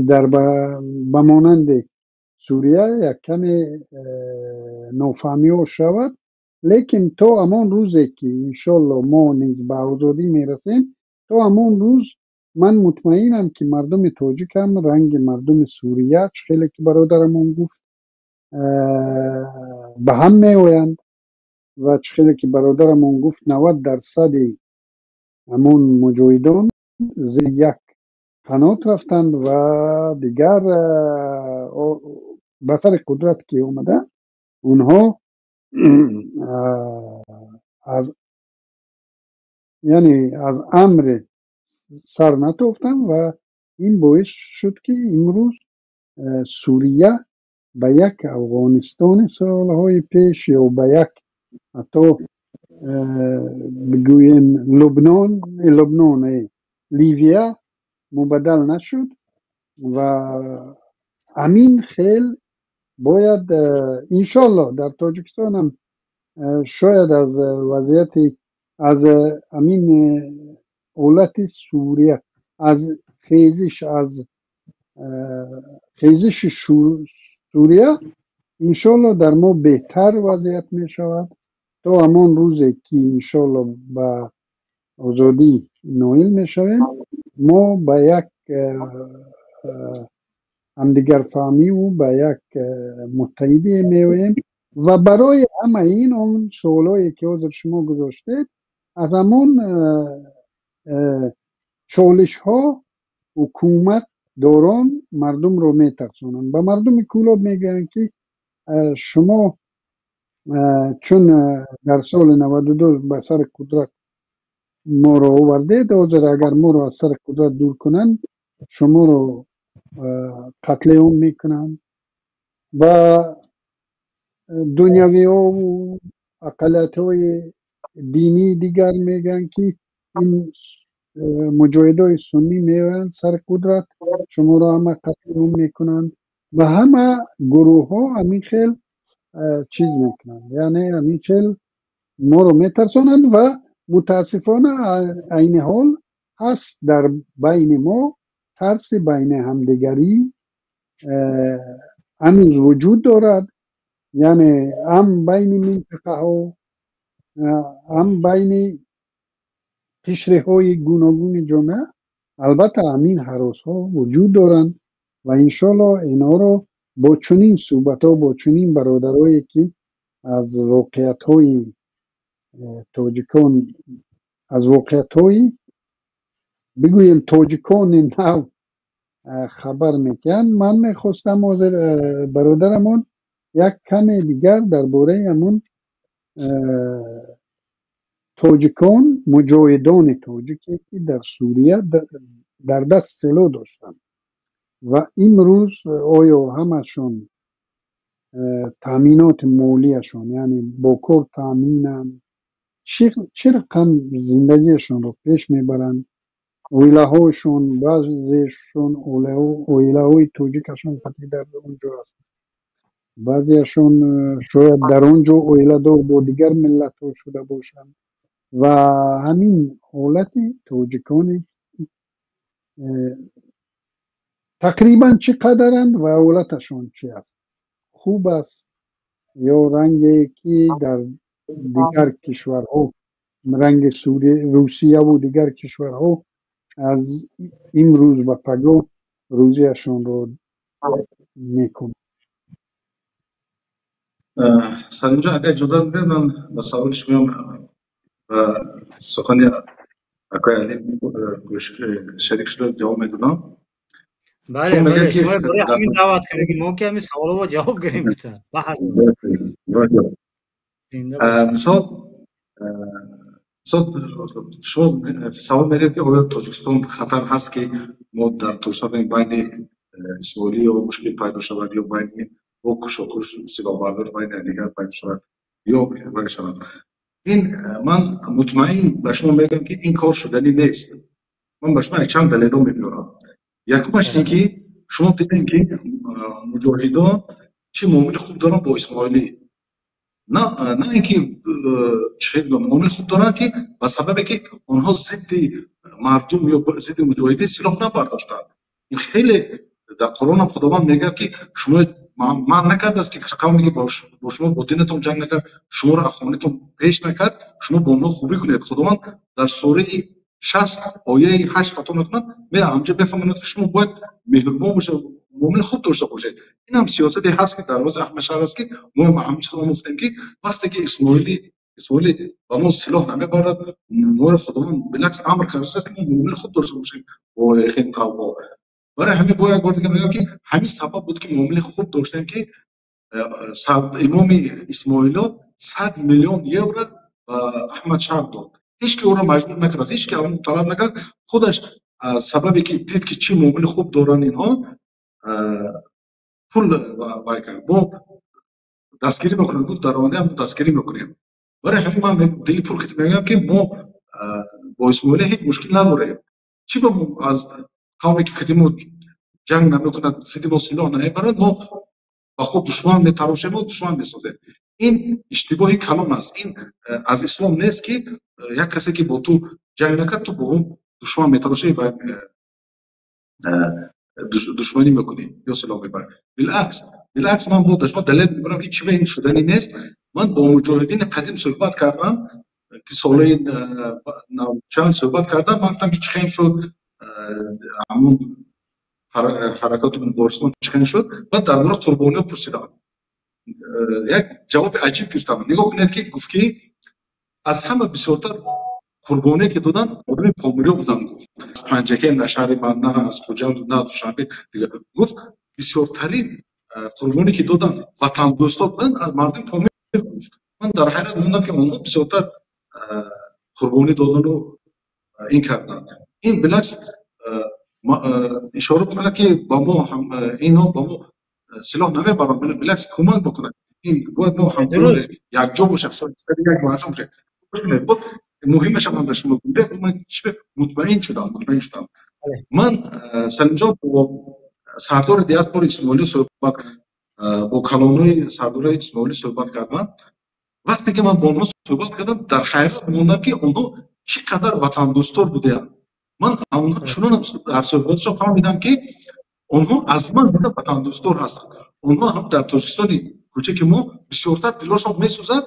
در بمانند سوریه یک کمی نافهمی ها شود، لیکن تا همان روزی که انشالله ما نیز به آزادی میرسیم، تا همان روز من مطمئنم که مردم تاجیک هم رنگ مردم سوریه، خیلی که برادرمون گفت، به هم می آیند و خیلی که برادرمون گفت 90% همون مجاهدان زیر یک قنات رفتند و دیگر بسر قدرت که اومده اونها از یعنی از امر سر نتافتن و این باعث شد که امروز سوریه به یک افغانستان سالهای پیش یا به یک حتی بگویم لبنان لیبیا مبدل نشد و همین خیل باید انشالله در تاجیکستان هم شاید از وضعیت از همین حالت سوریه از خیزش سوریه انشالله در ما بهتر وضعیت می شود تا همان روزی که انشالله به آزادی نائل می شویم ما به یک همدیگر فهمی و به یک متحدی میویم و برای همه این اون سوالایی که حضور شما گذاشتید از همون چالش ها حکومت دوران مردم رو میترسونن به مردم کولاب میگن که شما چون در سال 92 به سر قدرت ما رو آوردید اگر ما رو از سر قدرت دور کنن شما رو قتل عام میکنن و دنیاوی ها و اقلیت های دینی دیگر میگن که این مجاهدای سنی میوند سر قدرت شما رو همه قتل عام میکنن و همه گروه ها همین خیل چیز میکنن یعنی همین خیل ما رو میترسونن و متاسفانه این حال هست در بین ما ترس بین همدیگری هنوز وجود دارد یعنی هم بین منطقه ها هم بین قشره های گوناگون جامعه البته همین حراس ها وجود دارند و انشالله اینا رو با چنین صحبت ها با چنین برادرایی که از واقعیت های تاجیکان از واقعیت های بگویم تاجیکان نو خبر میکنن من میخواستم برادرمون یک کمی دیگر درباره همون تاجیکان مجاهدان تاجیکی که در سوریه در دست سلاح داشتن و امروز آیا همشون تامینات مولیشون یعنی با کار تامینن چه رقم زندگیشون رو پیش میبرن اویله هاشون بعضیشون اویله های توجیکشون پتی در اونجا هست بعضیشون شاید در اونجا اویله دار با دیگر ملت ها شده باشن و همین حالت توجیکان تقریبا چی قدرند و حالتشون چی است خوب است یا رنگی که در دیگر کشورها رنگ روسیه و دیگر کشورها از امروز به پگاه روزیشون رو میکنه سلیم جان اگر اجازه بده من به سوالش میام و سخنی اکای علی شریک شده جواب میدونم بله بله شما برای همین دعوت کردیم ما که همین سوال و جواب گرفتن بحث مثال شما سوال میدید که آیا تاجیکستان خطر هست که ما در تاجیکستان بین اسماعیلی یا مشکل پیدا شود یا بین او کشاکش سلاح بردار بین دیگر پیدا شود یا پیدا شود این من مطمئن به شما میگم که این کار شدنی نیست من به شما چند دلیل رو میبینم یکمش این که شما دیدین که مجاهدان چه معامله خوب دارن با اسماعیلی نه اینکه چه معامله خوب دارن که به سببی که آنها ضد مردم یا ضد مجاهدین سلاح نبرداشتن این خیلی در قرآن هم خداوند میگه که شما من نکرد است که قومی که با شما با دینتون جنگ نکرد شما را اخوانیتون پیش نکرد شما با اونها خوبی کنید خداوند در سوره 60 آیه 8 خطا نکنم می همونجا بفهمونید که شما باید مهربان باشید معامله خوب داشته باشید این هم سیاستی هست که در روز احمد شهر است که ما همین چیزا گفتیم که وقتی که اسماعیلی با ما سلاح نمیبرد ما خداوند بالعکس امر کرده است که معامله خوب داشته باشیم با این قوم برای همین باید گفت که همین سبب بود که معامله خوب داشتیم که امام اسماعیل 100 میلیون یورو احمد شهر داد هیچ که او را مجبور نکرد هیچ که اون طلب نکرد خودش سببی که دید که چی معامله خوب دارن اینها پول وای کرد با دستگیری میکنن گفت در آینده هم دستگیری میکنیم برای همین من دلی پر کردم میگم که ما با اسماعیلی هیچ مشکل نداره. چی با از قومی که کدیمو جنگ نمیکنه سیدیمو سلاح نمیبره ما با خود دشمن میتراشیم و دشمن میسازیم. این اشتباهی کلام است. این از اسلام نیست که یک کسی که با تو جنگ نکرد تو با اون دشمن میتراشی و دشمنی میکنی یا سلاح میبری. بالعکس من با دشمن دلیل میبرم که چی به این شدنی نیست. من با مجاهدین قدیم صحبت کردم که سالهای چند صحبت کردم. من گفتم که چی خیلی شد همون حرکات مبارزان چی شد. بعد در مورد قربانی پرسیدم. یک جواب عجیب گفتم. نگاه کنید که گفت که از همه بسیارتر قربانی که دادن آدم پاموری بودن. گفت از پنجکه نشهر من نه از خوجند نه دوشنبه دیگه. گفت بسیارترین قربانی که دادن وطن دوستا بودن از مردم پاموری. گفت من در حیرت موندم که اونها بسیارتر قربانی دادن رو این کردن. این بالعکس اشاره میکنه که با ما هم اینا با ما سلاح نمیبرن، بالعکس کمک بکنن. این باید ما هم یک جا باشه، سر یک مردم باشه. مهمش هم در شما گفته من مطمئن شدم. من سنجا با سردار دیاسپور اسماعیلی صحبت با کلانوی سردار اسماعیلی صحبت کردم. وقتی که من با اونها صحبت کردم در حیرت موندم که اونها چقدر وطن دوستار بودند. من اونها چنان در صحبتشون فهمیدم که اونها از من دیده وطن دوستار هستند. اونها هم در تاجیکستان کوچک ما بسیارتر دلشون میسوزد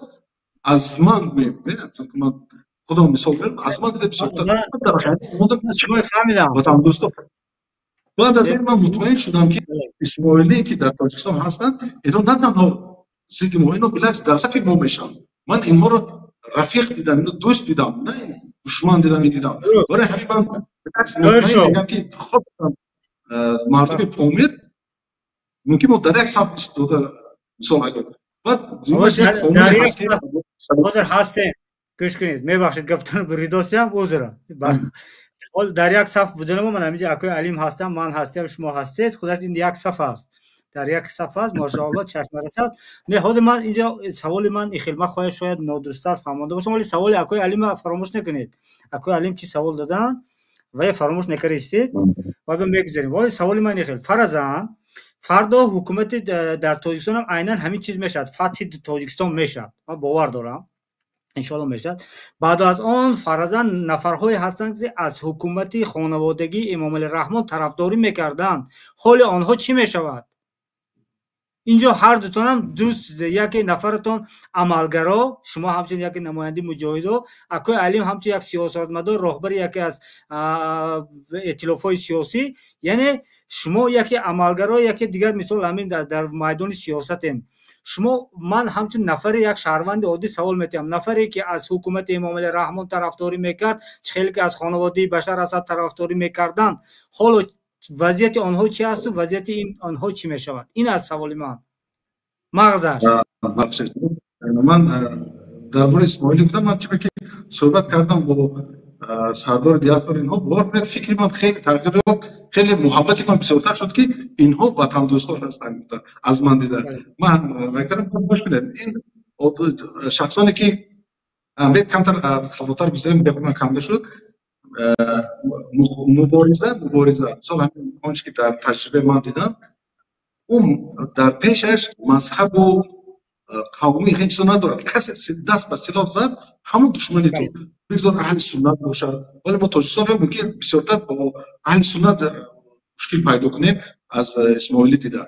از من. میگم که من خودم مثال میارم از من دیده بسیارتر در حیرت موندم که فهمیدم وطن دوستار. بعد از این من مطمئن شدم که اسماعیلی که در تاجیکستان هستند اینا نه تنها ضد ما، اینا بالعکس در صف ما میشن. من اینها رو رفیق دیدم، اینو دوست دیدم، نه دشمن دیدم. برای همین من بالعکس مطمئن میگم که خود مردم پامیر ممکن بود در یک صف است مثال اگر بعد دیمش یک فامیل هستی حاضر هستیم. گوش کنید، میبخشید گفتن بریدوسیم عذر. حال در یک صف بودنم من همینجا اکوی علیم هستم، من هستم، شما هستید. خودش این یک صف است. در یک صف است ماشاءالله چشم رسد. نه خود من اینجا سوال من خیلی خواهد شاید نادرست‌تر فهمیده باشم، ولی سوال اکوی علیم فراموش نکنید. اکوی علیم چی سوال دادن و فراموش نکردید و میگذاریم. ولی سوال من خیلی فرضاً فردا حکومت در تاجیکستان هم عیناً همین چیز میشد، فتح تاجیکستان میشد. من باور دارم انشالله میشد. بعد از آن فرضاً نفرهایی هستند که از حکومت خانوادگی امام علی رحمان طرفداری میکردند. حال آنها چی میشود؟ اینجا هر دوتون هم دوست، یکی نفرتون عملگرا، شما همچنین یکی نماینده مجاهدا، اکوی علیم همچنین یک سیاستمدار راهبر یکی از ائتلاف‌های سیاسی، یعنی شما یکی عملگرا یکی دیگر مثال همین در میدان سیاستین. شما من همچنین نفر یک شهروند عادی سوال میتونم، نفری که از حکومت امام علی رحمان طرفداری میکرد، خیلی که از خانواده بشار اسد طرفداری میکردن، حالا وضعیت آنها چی است و وضعیت آنها چی می شود؟ این از سوال من مغزش. من در مورد اسماعیلی گفتم، من چون که صحبت کردم با سردار دیاسپور اینها باور کنید فکری من خیلی تغییر یافت، خیلی محبتی من بسیارتر شد که اینها وطن دوستان هستند از من دیدن. من میگم خوش کنید این شخصانی که امید کمتر خاطر بزنیم که من کم شد مبارزه مثلا همین آنچه که در تجربه من دیدم، اون در پیشش مذهب و قومی هیچ نداره. کسی دست به سلاح زد همون دشمنی تو بگذار اهل سنت باشه. ولی ما تاجیکستان رو ممکن بسیارتر با اهل سنت مشکل پیدا کنیم از اسماعیلی دیدن.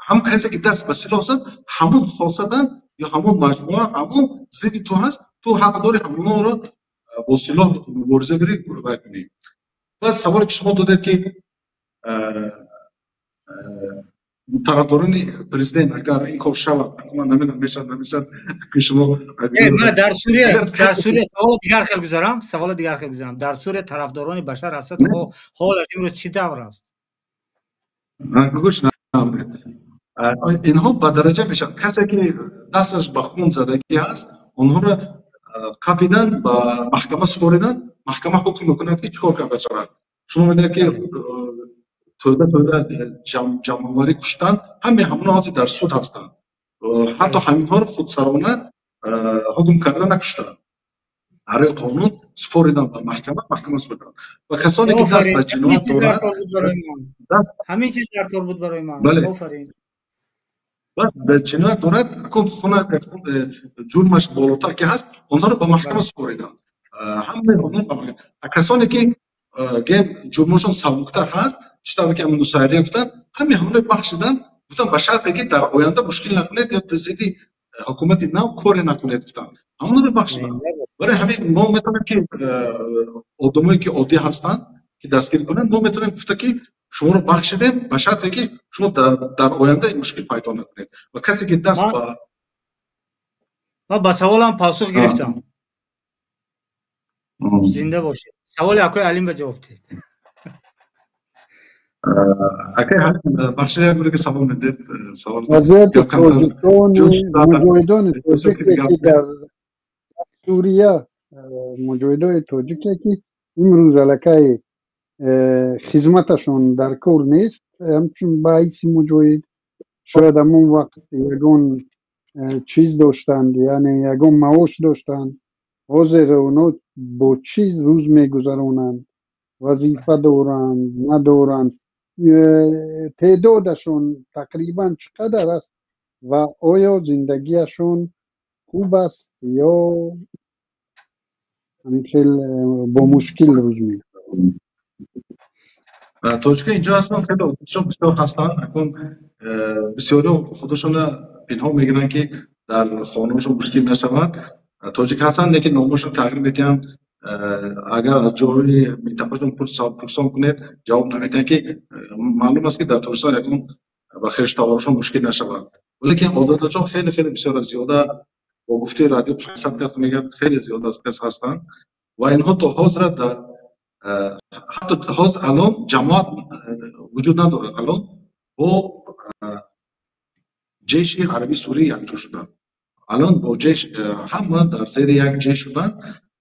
هم کسی که دست به سلاح زد همون خاصدن یا همون مجموعه همون ضد تو هست، تو حق داری همون رو با سلاح مبارزه بری بکنی. بس سوالی که شما دادید که طرفداران پرزیدنت اگر این کار شود، من نمیشد که شما من در سوریه سوال دیگر خیلی گذارم. در سوریه طرفداران بشار اسد حال امروز چی طور است؟ گوش اینها به درجه میشن کسی که دستش به خون زدگی هست اونها رو قاپیدن به محکمه سپاریدن، محکمه حکم میکند که چیکار کرده شود. شما میدونید که توده جمع‌آوری کشتن همون هایی در سود هستند، حتی همینها رو خودسرانه حکم کردن نکشتن. هر قانون سپردن به محکمه سپردن. و کسانی که دست به جنایت دارند همین چیز در کار بود برای من. بله. آفرین. بس به جنایت دارد حکم جرمش بالاتر که هست اونها رو به محکمه سپردن. همه کسانی که جرمشون سبکتر هست چطور که امون سایری گفتن همه بخشیدن گفتن به شرطی که در آینده مشکل نکنید یا تزیدی حکومت نو کار نکنید گفتن همون رو بخشیدن. برای همین ما میتونیم که آدمایی که عادی هستن که دستگیر کنن ما میتونیم گفته که شما رو بخشیدیم به شرطی که شما در آینده مشکل پیدا نکنید. و کسی که دست ما با سوالم پاسخ گرفتم. زنده باشید. سوال اکوی علیم به جواب دید. اکوی علیم بخشی هم که سوال میدید سوال وضعیت مجاهدان تاجیکی که در سوریه مجاهدای تاجیکی که امروز علاقه خدمتشون در کار نیست همچون باعث مجاهد شاید همون وقت یگان چیز داشتند یعنی یگان معاش داشتند حاضر اونا با چیز روز میگذرونند وظیفه دارند ندارند تعدادشون تقریبا چقدر است و آیا زندگیشون خوب است یا خیلی با مشکل روز میگذرونند. تاجیک اینجا هستن خیلی بسیار هستن اکنون بسیاری خودشون پنهان میگیرن که در خانهشون مشکل نشود. تاجیک هستن لیکن نامشون تغییر میتین اگر از جایی منطقهشون پرسان کنید جواب نمیتین که معلوم است که در تاجیکستان یکون و خیش تاورشون مشکل نشود. ولیکن عددشون خیلی بسیار زیاده با گفته رادیو 500 کس میگن خیلی زیاده از کس هستن و اینها تا حاضر در حتی حاضر الان جماعت وجود نداره. الان با جیش عربی سوری یکجا شدن. الان با جیش همه در زیر یک جیش شدن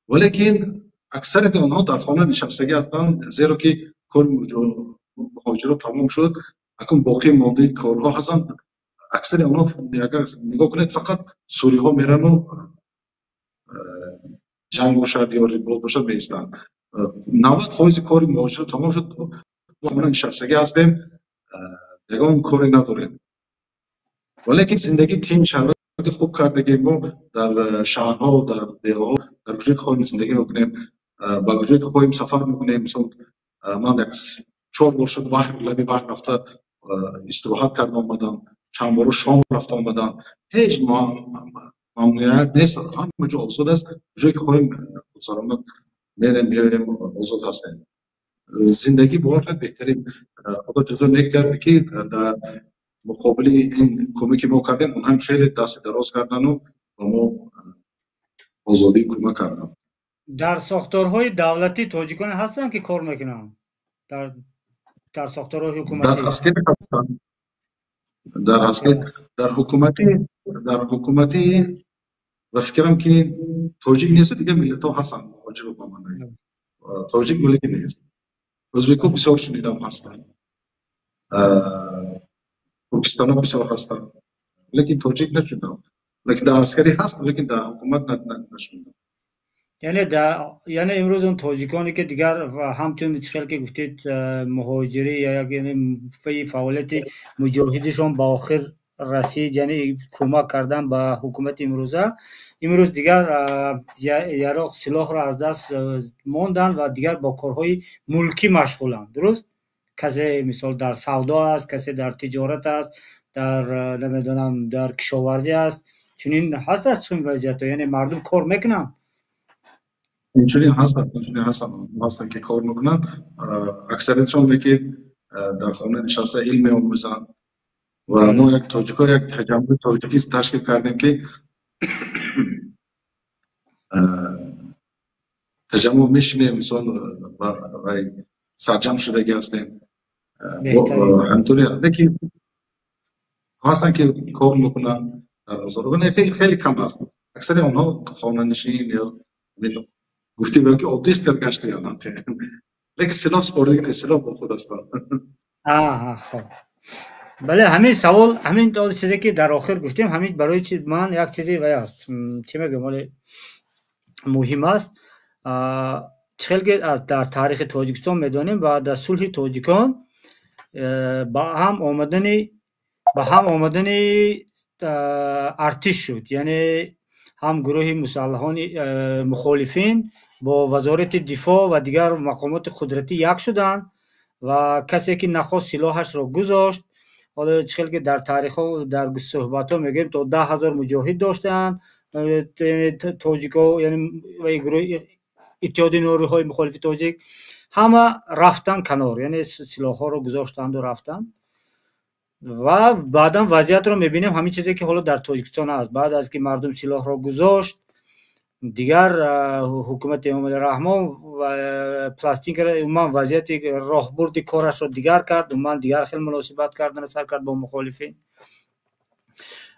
ولیکن اکثریت آنها در خانه نشستگی هستند زیرا که کار مهاجرت تمام شد. اکنون باقی مانده کارها هستند. اکثر آنها اگر نگاه کنید فقط سوری ها میرن و جنگ باشد یا ریبال باشد میستن. 90% کار مهاجرت تمام شد. ما نشستگی هستیم یگان کاری نداریم ولیکن زندگی تیم شرایط خوب کردگی ما در شهرها و در دیرها در کجای که خواهیم زندگی میکنیم با کجای که خواهیم سفر میکنیم. مثلا من یک 4 بار شد لبی بحر رفته استراحت کردم آمدم چند بار شام رفته آمدم هیچ ممنوعیت نیست همه جا آزاد است. کجای که خواهیم خودسرانه میریم آزاد هستیم. زندگی بار بهترین خدا جزا نیک کرد که در مقابل این کمک ما کردن اون هم خیلی دست دراز کردن و ما آزادی کمک کردن. در ساختارهای دولتی تاجیکان هستن که کار میکنن در ساختارهای حکومتی در اسکر هستن در اسکر در حکومتی و فکرم که تاجیک نیست دیگه ملت ها هستن مهاجر با من تاجیک ملت نیست. ازبکو بسیار شنیدم هستن پاکستان ها بسیار هستن لیکن تاجیک نشدم لیکن در عسکری هست لیکن در حکومت نشدم. یعنی امروز اون تاجیکانی که دیگر همچون خیلی که گفتید مهاجری یا یعنی فعالیت مجاهدشون با آخر رسید یعنی کمک کردن به حکومت امروز دیگر یراق سلاح را از دست ماندن و دیگر با کارهای ملکی مشغولند. درست؟ کسی مثال در سودا است، کسی در تجارت است، در نمیدونم در کشاورزی است. چنین هست از چنین وضعیت یعنی مردم کار میکنن. اینجوری هستن که کار میکنن. اکثریتشون که در خانه نشسته علم آموزن و ما یک تجمع تاجیکی تشکیل کردیم که تجمع میشینیم مثلا و سرجم شدگی هستیم همطوری که هستن که کار میکنن در بازار خیلی کم هستن. اکثر اونها خانه نشین یا گفتی باید که عادیش کرگشتی هم لیکن سلاح سپاردگی نیست سلاح با خود هستن. خب بله همین سوال همین چیزی که در آخر گفتیم همین برای من یک چیزی وای است چی میگم ولی مهم است خیلی از در تاریخ تاجیکستان میدانیم بعد از صلح تاجیکان با هم آمدن ارتش شد، یعنی هم گروه مسلحان مخالفین با وزارت دفاع و دیگر مقامات قدرتی یک شدند و کسی که نخواست سلاحش را گذاشت. حالا چخیل که در تاریخ ها در صحبت ها میگیم تا 10,000 مجاهد داشتن تاجیک ها، یعنی گروه اتحادیه نیروهای مخالف تاجیک همه رفتن کنار، یعنی سلاح ها را گذاشتند و رفتن. و بعدا وضعیت رو میبینیم همین چیزی که حالا در تاجیکستان هست. بعد از که مردم سلاح را گذاشت دیگر حکومت امام رحمان و پلاستیک عموما وضعیت راهبرد کارش رو دیگر کرد، عموما دیگر خیلی مناسبت کردن سر کرد با مخالفین.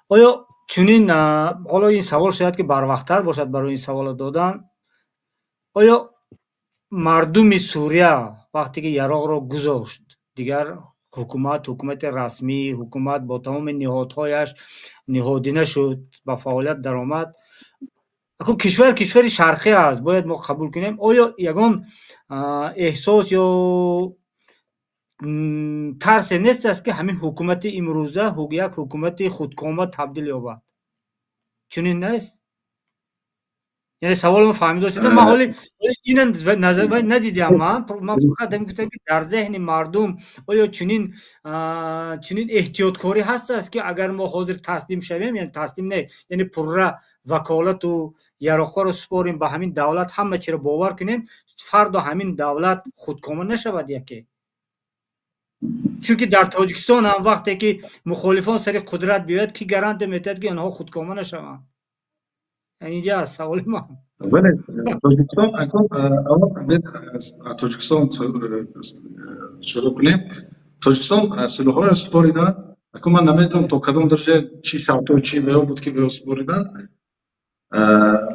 آیا چنین حالا این سوال شاید که بروقتر باشد برای این سوال دادن، آیا مردم سوریه وقتی که یراق را گذاشت دیگر حکومت رسمی، حکومت با تمام نهادهایش نهادینه شد با فعالیت درآمد، اکنون کشور شرقی است باید ما قبول کنیم، آیا یگان احساس یا ترس نیست است که همین حکومت امروزه یک حکومت خودکامه تبدیل یابد؟ چنین نیست؟ یعنی سوال ما فهمیده شده. من حالی این نظر ندیدم، من فقط گفتم که در ذهن مردم آیا چنین احتیاطکاری هست است که اگر ما حاضر تسلیم شویم، یعنی تسلیم نه یعنی پرره وکالت و یراقا رو سپاریم به همین دولت، همه چی رو باور کنیم فردا همین دولت خودکامه نشود یکی؟ چون که در تاجیکستان هم وقتی که مخالفان سر قدرت بیاید کی گارانتی میدهد که آنها خودکامه نشوند؟ اینجا سوال ما. بله تاجیکستان اکنون از تاجیکستان شروع کنیم. تاجیکستان سلاح‌ها را سپاریدن. اکنون من نمیدونم تا کدام درجه چی شرط و چی ویا بود که ویا سپاریدن.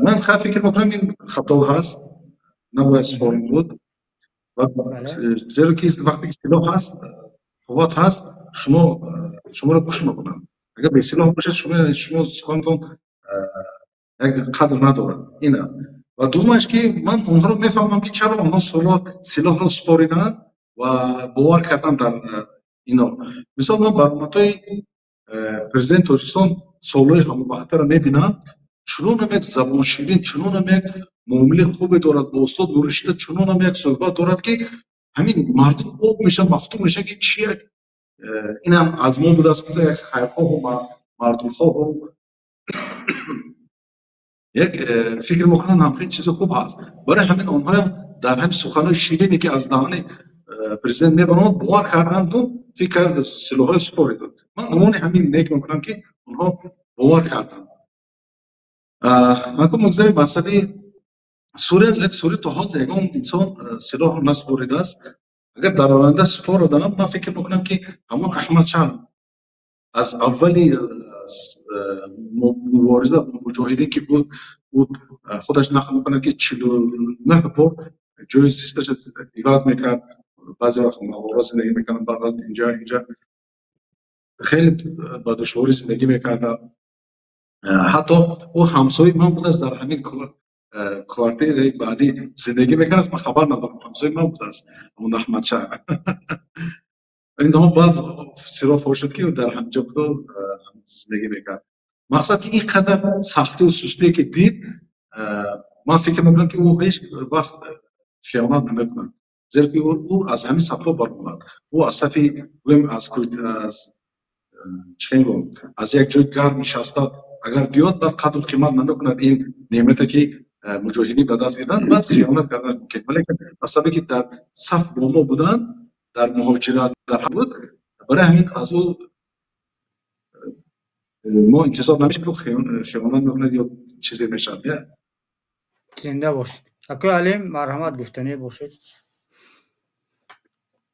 من فکر میکنم این خطا هست، نباید سپارین بود. زیرا که وقتی سلاح هست، قوت هست، شما را کش میکنن. اگر به سلاح باشد شما سخنتون یک قدر ندارد. اینه. و دومش که من اونها رو میفهمم که چرا اونها سلاح رو سپاریدن و باور کردن در اینا. مثلا من برنامه‌های پرزیدنت تاجیکستان سالهای همه وقته رو میبینم، چنون هم یک زبان شیرین، چنون هم یک معامله خوب دارد با استاد نورشید، چنون هم یک صحبت دارد که همین مردم خوب میشن، مفتون میشن که چیه این هم از ما بود است که یک خیرخواه و مردم خواه و یک فکر میکنن همین چیز خوب هست. برای همین آنها هم در همین سخنهای شیرینی که از دهان پرزیدنت میبرند باور کردند و فکر سلاح‌های سپاریدند. من عموما همین نیک میکنم که آنها باور کردند. اکنون مگذاریم مسئله سوریه تا حال یگان انسان سلاح رو نسپاریده است. اگر در آینده سپارده من فکر میکنم که همون احمد شاه از اولی مبارزه مجاهدین که بود خودش نقل میکنه که 49 بار جای سیستش ایواز میکرد، بعضی وقت مغارا زندگی میکنن، بعضی اینجا خیلی با دشواری زندگی میکردن. حتی او همسایه من بود است در همین کوارتر بعدی زندگی میکنه است، من خبر ندارم، همسایه من بود است اون احمد شاه. اینها بعد سیرا فوش شد که در همجا بود زندگی میکرد. مقصد که این قدر سختی و سستی که دید، من فکر میکنم که او هیچ وقت خیانت نمیکنه، زیرا که او از همین صفا برآمد. او از صفی از یک جای گرم نشسته اگر بیاد بعد قدر قیمت نمیکند این نعمتی که مجاهدین به دست گرفتن، بعد خیانت کردن میکنه. ولی از که در صف با ما بودن در مهاجرت در بود، برای همین از او ما انتصاب نمیشه که خیانت میکنه یا چیزی میشه. زنده باشید. اکو علیم مرحمت گفتنی باشید.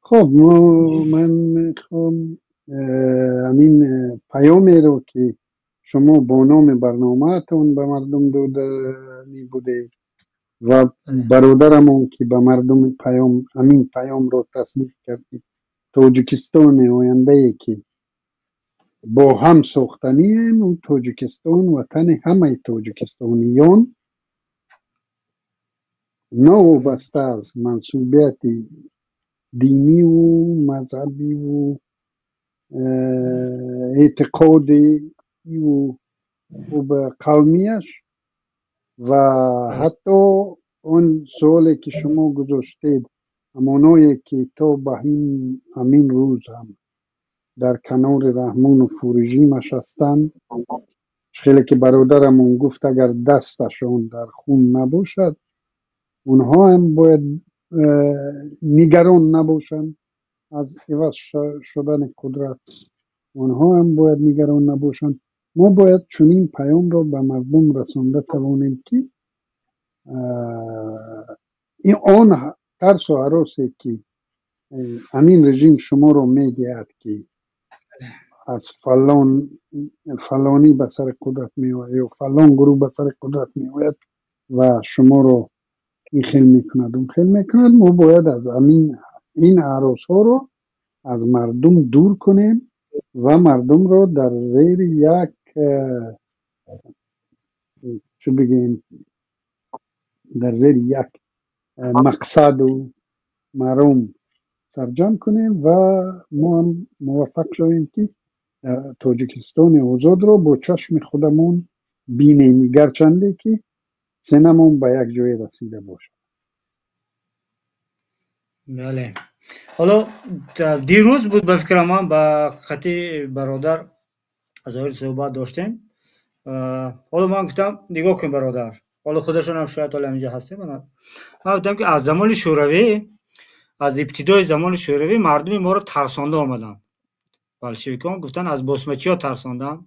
خب من میخوام همین پیامی رو که شما با نام برنامه‌تون به مردم دادنی بوده و برادرمون که به مردم همین پیام رو تصدیق کردید، تاجیکستان آینده ای که با هم ساختنیم و تاجیکستان وطن همه تاجیکستانیان نوابسته از منصوبیت دینی و مذهبی و اعتقادی و به قومیش و حتی اون سوالی که شما گذاشتید همانایی که تا به همین روز هم در کنار رحمان و فروژیمش هستند، خیلی که برادرمون گفت اگر دستشان در خون نباشد اونها هم باید نگران نباشند از عوض شدن قدرت، اونها هم باید نگران نباشند. ما باید چنین پیام را به مردم رسانده توانیم که این آن ترس و هراسی که همین رژیم شما رو میدهد که از فلانی به سر قدرت می آید یا فلان گروه به سر قدرت می آید و شما رو این خیل میکند اون خیل میکند، ما باید از این هراس ها رو از مردم دور کنیم و مردم رو در زیر یک چه بگیم در زیر یک مقصد و مرام سرجم کنیم و ما هم موفق شویم که تاجیکستان آزاد رو با چشم خودمون بینیم، گرچنده که سینمون به یک جای رسیده باشه. بله. حالا دیروز بود به فکر من با خطی برادر از آیل صحبت داشتیم. حالا من گفتم نگاه کن برادر، حالا خودشون هم شاید حالا اینجا هستیم، من گفتم که از زمان شوروی، از ابتدای زمان شوروی مردم ما رو ترسانده آمدن. بلشویکان گفتن از باسمچی ها ترساندن.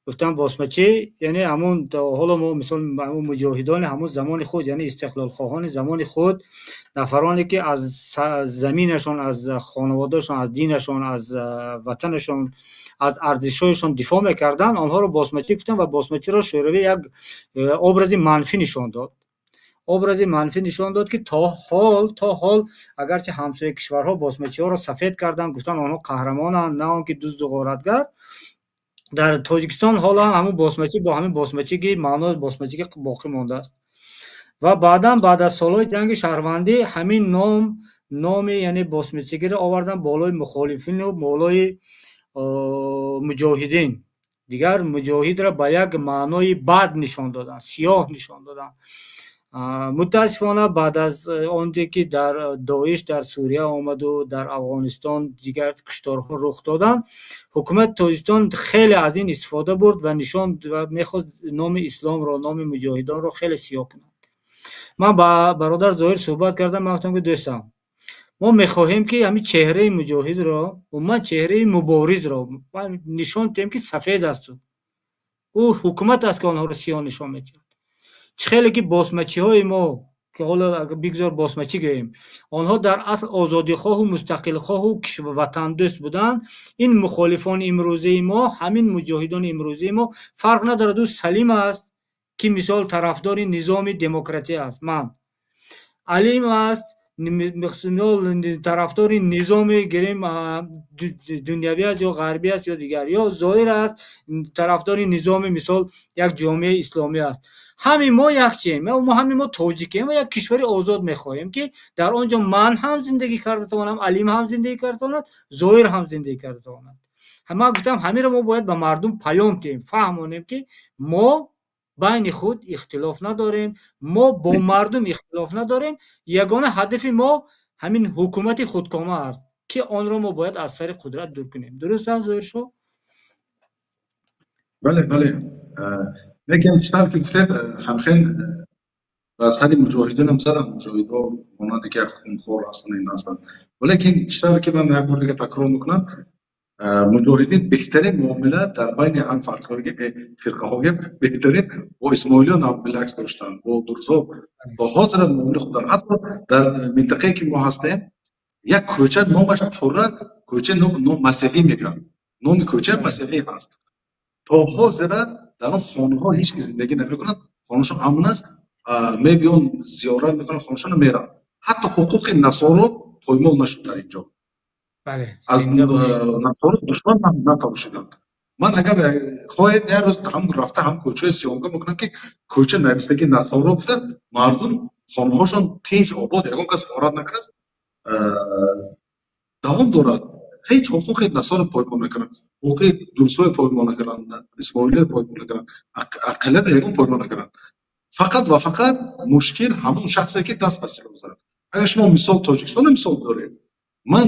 گفتن باسمچی یعنی همون، حالا ما مثلا همون مجاهدان همون زمان خود، یعنی استقلال خواهان زمان خود، نفرانی که از زمینشون، از خانوادهشون، از دینشون، از وطنشون، از ارزش‌هایشون دفاع میکردن، آنها رو باسمچی گفتن و باسمچی را شوروی یک obraz منفی نشان داد. obraz منفی نشان داد که تا حال اگرچه همسایه کشورها باسمچی ها را سفید کردن، گفتن آنها قهرمانند نه آنکه دزد و غارتگر، در تاجیکستان حالا همون باسمچی با همین باسمچی معنای باسمچی باقی مانده است. و بعدا بعد از سالهای جنگ شهروندی همین نام یعنی باسمچی را آوردن بالای مخالفین و بالای مجاهدین. دیگر مجاهد را به یک معنای بد نشان دادن، سیاه نشان دادن. متاسفانه بعد از آنچه که در داعش در سوریه آمد و در افغانستان دیگر کشتارها رخ دادن، حکومت تاجیکستان خیلی از این استفاده برد و نشان و میخواست نام اسلام را، نام مجاهدان را خیلی سیاه کنند. من با برادر ظاهر صحبت کردم، من گفتم که دوستم ما میخواهیم که همین چهره مجاهد را و من چهره مبارز را نشان دهیم که سفید است، او حکومت است که آنها را سیاه نشان میده. خیلی که باسمچی های ما که حالا اگر بگذار باسمچی گوییم، آنها در اصل آزادی خواه و مستقل خواه و وطن دوست بودن. این مخالفان امروزی ما، همین مجاهدان امروزی ما فرق نداره، دو سلیم است که مثال طرفدار نظام دموکراتی است، من علیم است طرفدار نظام گریم دنیوی است یا غربی است یا دیگر، یا ظاهر است طرفدار نظام مثال یک جامعه اسلامی است. همین ما یک چیم، همین ما تاجیکیم و یک کشور آزاد میخواهیم که در آنجا من هم زندگی کرده توانم، علیم هم زندگی کرده تواند، ظاهر هم زندگی کرده تواند. همه گفتم همین را ما باید به مردم پیام دهیم، فهمانیم که ما بین خود اختلاف نداریم، ما با مردم اختلاف نداریم، یگانه هدف ما همین حکومت خودکامه است که آن را ما باید از سر قدرت دور کنیم. درست است ظاهر شو؟ بله لیکن چطور که گفتید همخیل بس هر مجاهدین هم زدن، مجاهدها اونا دیگه خونخوار هستن این هستن، ولیکن چطور که من یک بار دیگه تکرار میکنم، مجاهدین بهترین معامله در بین هم فرقه های بهترین با اسماعیلیان هم بالعکس داشتن، با درزا با حاضر معامله خودن. حتی در منطقه که ما هستیم یک کوچه نامش فورا کوچه نام مسیحی میگن، نام کوچه مسیحی هست. تا حاضر در اون خانه ها هیچ کی زندگی نمیکنن، خانه‌شون امن است، میبیان زیارت میکنن، خانه‌شون میرن. حتی حقوق نصارا پایمال نشد در اینجا. بله. از نصارا دشمن هم نتوشیدند. من اگر خواهید یه روز هم رفته هم کوچه سیامگاه میکنم که کوچه نویسندگی نصارا گفتن مردم خانه‌هاشون تیج آباد یگان کس وارد نکرد دوام دارد هیچ حقوق نصارا پایمال نکردن حقوق دوستای پایمال نکردن اسماعیلی پایمال نکردن اقلیت یگان پایمال نکردن فقط و فقط مشکل همون شخصی که دست به سلاح زد اگر شما مثال تاجیکستان مثال دارید من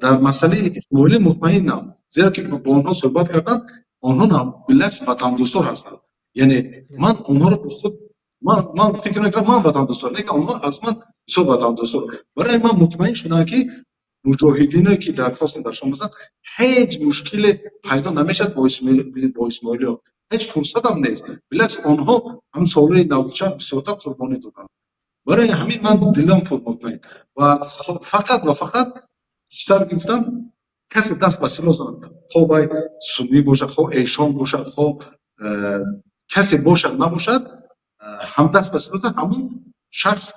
در مسئله اسماعیلی مطمئنم زیرا که با آنها صحبت کردم آنها هم بالعکس وطندوستار هستند یعنی من آنها رو به خود من فکر نکردم من وطندوستار لیکن آنها از من بسیار وطندوستار برای من مطمئن شدم که مجاهدینی که درخواست در شما هستند هیچ مشکل پیدا نمیشد با اسماعیلی هیچ فرصت هم نیست بالعکس آنها هم سال 94 بسیار قربانی دادند برای همین من دلم پر مطمئن و فقط و فقط بیشتر گفتم کسی دست به سلاح زند خواه باید سنی باشد خواه ایشان باشد خواه کسی باشد نباشد هم دست به سلاح زند همون شخص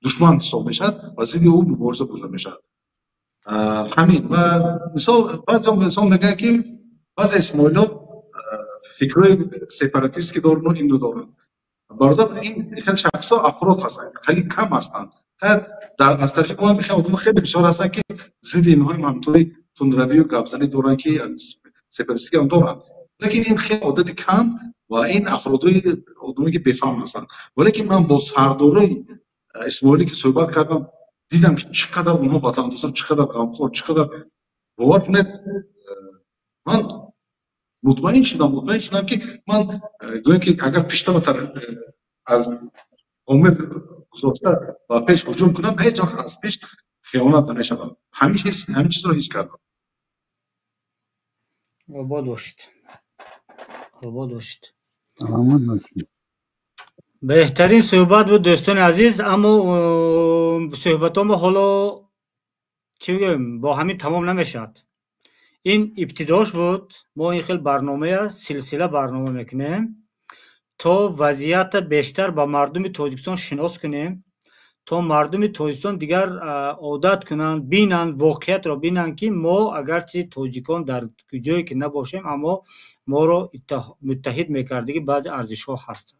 دشمن حساب میشد و ضد او مبارزه بوده میشد همین و مثال بعضی مثال میگن که بعضی اسماعیل‌ها فکرهای سپاراتیست که دارن و اینو دارن برادر این خیلی شخصا افراد هستن خیلی کم هستن خیر از طرف ما میخوام آدم خیلی بسیار هستن که ضد اینها همونطوری تندروی و گپزنی دارن که سپاراتیستی هم دارن لیکن این خیلی عدد کم و این افرادای آدمی که بفهم هستن ولی که من با سردارای اسماعیلی که صحبت کردم دیدم که چقدر اونها وطندوستان چقدر غمخوار چقدر باور کنید من مطمئن شدم که من گویم که اگر پیشتر از امید گذاشته و پیش هجوم کنم هیچ وقت از پیش خیانت نمیشم همین چیز رو حس کردم آباد باشید آباد باشید آمد باشید. بهترین صحبت بود دوستان عزیز اما صحبت ما حالا چی بگم با همین تمام نمیشد این ابتداش بود ما این خیلی برنامه سلسله برنامه میکنیم تا وضعیت بیشتر با مردم تاجیکستان شناس کنیم تا مردم تاجیکستان دیگر عادت کنند بینند واقعیت را بینند که ما اگرچه تاجیکان در جایی که نباشیم اما ما را متحد میکردگی بعض ارزش ها هست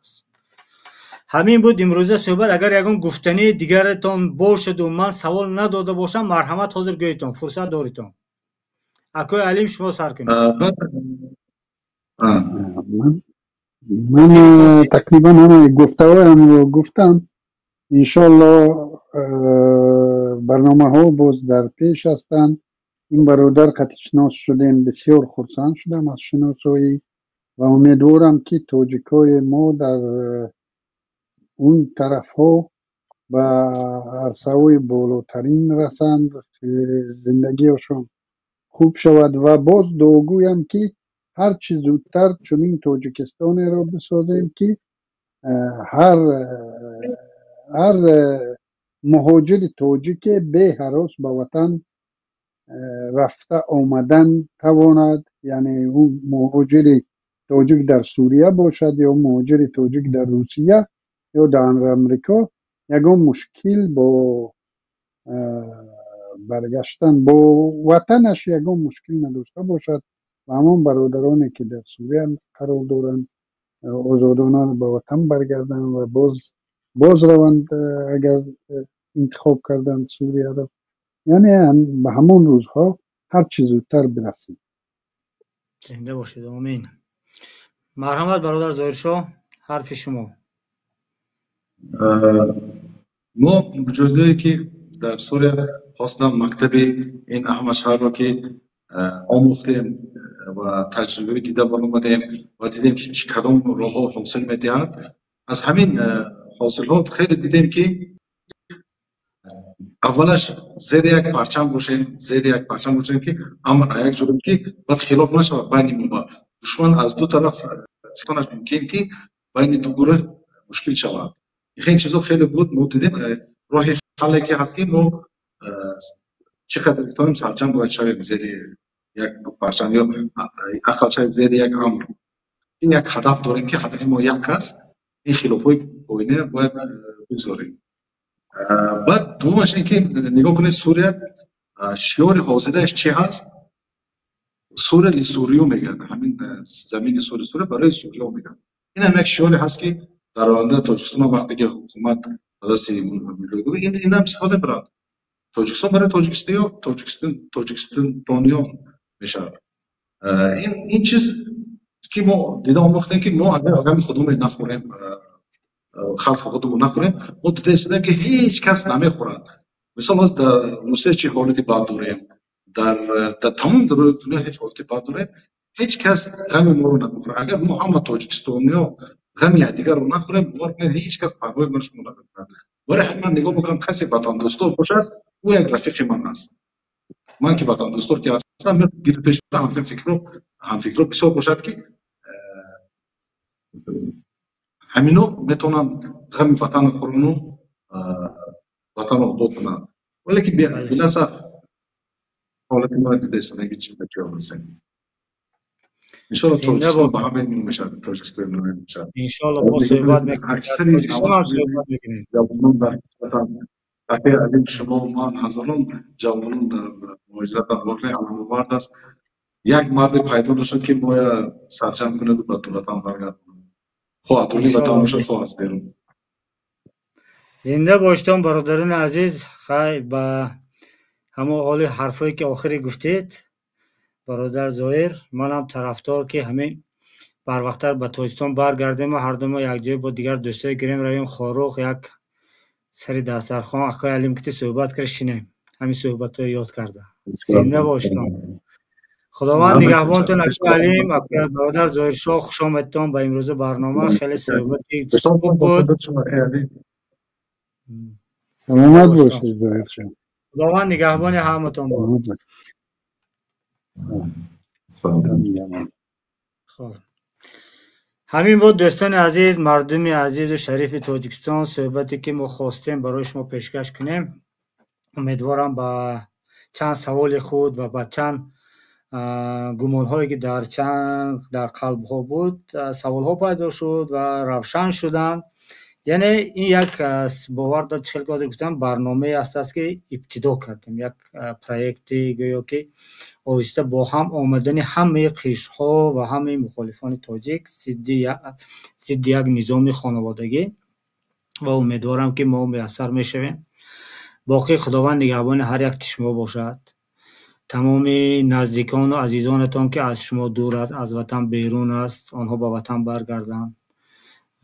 همین بود امروزه صحبت اگر یگان گفتنی دیگرتان باشد و من سوال نداده باشم مرحمت حاضر گویتان فرصت داریتان اکوی علیم شما سر کنید من تقریبا همه گفته‌هایم رو گفتم انشالله برنامه ها باز در پیش هستند این برادر قطعی شناس شدیم بسیار خرسند شدم از شناسایی و امیدوارم که تاجیکای ما در اون طرف ها و عرصه‌های بالاترین رسند زندگیشون خوب شود و باز دعاگویم که هر چی زودتر چنین تاجیکستان را بسازیم که هر مهاجر تاجیک به هراس به وطن رفته آمدن تواند یعنی اون مهاجر تاجیک در سوریه باشد یا مهاجر تاجیک در روسیه یا در امریکا یگان مشکل با برگشتن با وطنش یگان مشکل نداشته باشد و همان برادرانی که در سوریه قرار دارند آزادانه به وطن برگردن و باز روند اگر انتخاب کردن سوریه را یعنی به همون روزها هر چیز زودتر برسیم زنده باشید آمین مرحمت برادر ظاهرشاه حرف شما ما مجاهدایی که در سوریه خواستم مکتب این احمد شهر را که آموختیم و تجربه دیده برآمدیم و دیدیم که کدام راه ها حاصل میدهد از همین حاصل ها خیلی دیدیم که اولش زیر یک پرچم باشیم که اما یک جوری که باید خلاف نشود بین ما دشمن از دو طرف فتنش ممکن که بین دو گروه مشکل شود این چیزا خیلی بود ما دیدیم راه حلی که هست که ما چقدر بتونیم سرچم باید شویم زیر یک پرچم یا اقل شاید زیر یک امر این یک هدف داریم که هدف ما یک است این خلافای پایینه باید بگذاریم بعد دومش این که نگاه کنید سوریه شعار حاضرش چی هست سوره لیسوریو میگن، همین زمین سوره برای سوریو میگن. این هم یک شغلی هست که در آینده تاجیکستان وقتی که حکومت خلاصی میگه این هم استفاده برند. تاجیکستان برای تاجیکستانیان میشه. این چیز که ما دیده آموختیم که ما اگر آدم خودمون نخوریم، خلق خودمون نخوریم، ما دیده استودیم که هیچ کس نمیخورد. مثلا در روسیه چه حالتی بد داریم، در تمام دنیا هیچ حالتی بد داریم، هیچ کس غم ما رو نمیخوره. اگر ما همه تاجیکستانیا غم یکدیگر رو نخوریم، ما هیچ کس پروای برش نمیکنه. برای همین نگاه میکنم کسی وطن دوست باشد، او یک رفیق من است. من که وطن دوست که هستم، گیر پیش هم فکر بسیار باشد که همینو میتونن غم وطن خورونو وطن رو آباد کنن. ولی که بلاسف حالت ما دیده است نگی چی بچه هستیم. انشالله تاجیکستان به همین میشه، تاجیکستان میشه. انشالله با صحبت میکنیم. اکثری جوانان در تاکه علیم شما و من هزاران جوانان در مهاجرت در واقع علم مرد است. یک مرد پیدا نشد که باید سرجم کند و به دولتان برگرداند. خواه اتولی وطن باشد، خواه از بیرون. زنده باشتم برادران عزیز. خیلی با همه حال حرفایی که آخری گفتید برادر ظاهر، من هم طرفدار که همین بر وقتر به تاجیکستان برگردیم و هر دو ما یک جای با دیگر دوستای گرم رویم خاروق یک سری دسترخوان اخوای علیم که صحبت کرشینیم. همین صحبت ها یاد کرده. زنده باشتم. خداوند نگهبانتون. اخوای علیم، اخوای برادر ظاهر شاه، خوش آمدتان به امروز برنامه. خیلی صحبتی خوب بود. سلامت باشید ظاهر شاه. خداوند نگهبان همتون بود. خب همین بود دوستان عزیز، مردم عزیز و شریف تاجیکستان، صحبتی که ما خواستیم برای شما پیشکش کنیم. امیدوارم با چند سوال خود و با چند گمان هایی که در قلب ها بود سوال ها پیدا شد و روشن شدند. یعنی این یک باور داد چخیل که گفتم برنامه است که ابتدا کردیم، یک پروژه گویا که آهسته با هم آمدن همه قشر ها و همه مخالفان تاجیک ضد یک نظام خانوادگی و امیدوارم که ما میسر میشویم. باقی خداوند نگهبان هر یک شما باشد. تمام نزدیکان و عزیزانتان که از شما دور است، از وطن بیرون است، آنها به وطن برگردند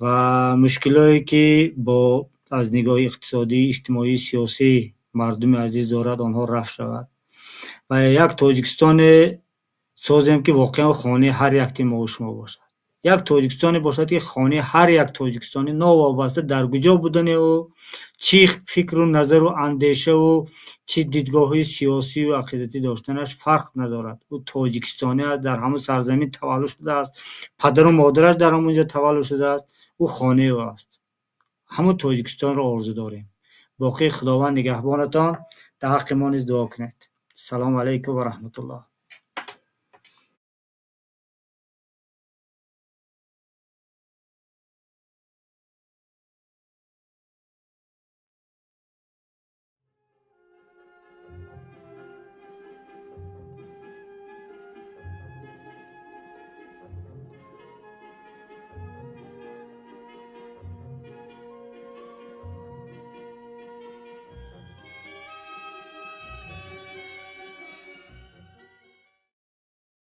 و مشکلاتی که با از نگاه اقتصادی، اجتماعی، سیاسی مردم عزیز دارد آنها رفع شود و یک تاجیکستان سازیم که واقعا خانه هر یک ما شما باشد. یک تاجیکستانی باشد که خانه هر یک تاجیکستانی ناوابسته در کجا بودن و چی فکر و نظر و اندیشه و چی دیدگاه سیاسی و عقیدتی داشتنش فرق ندارد. او تاجیکستانی است، در همون سرزمین تولد شده است، پدر و مادرش در همونجا تولد شده است، او خانه او است. همون تاجیکستان را آرزو داریم. باقی خداوند نگهبانتان. در حق ما نیز دعا کنید. سلام علیکم و رحمت الله.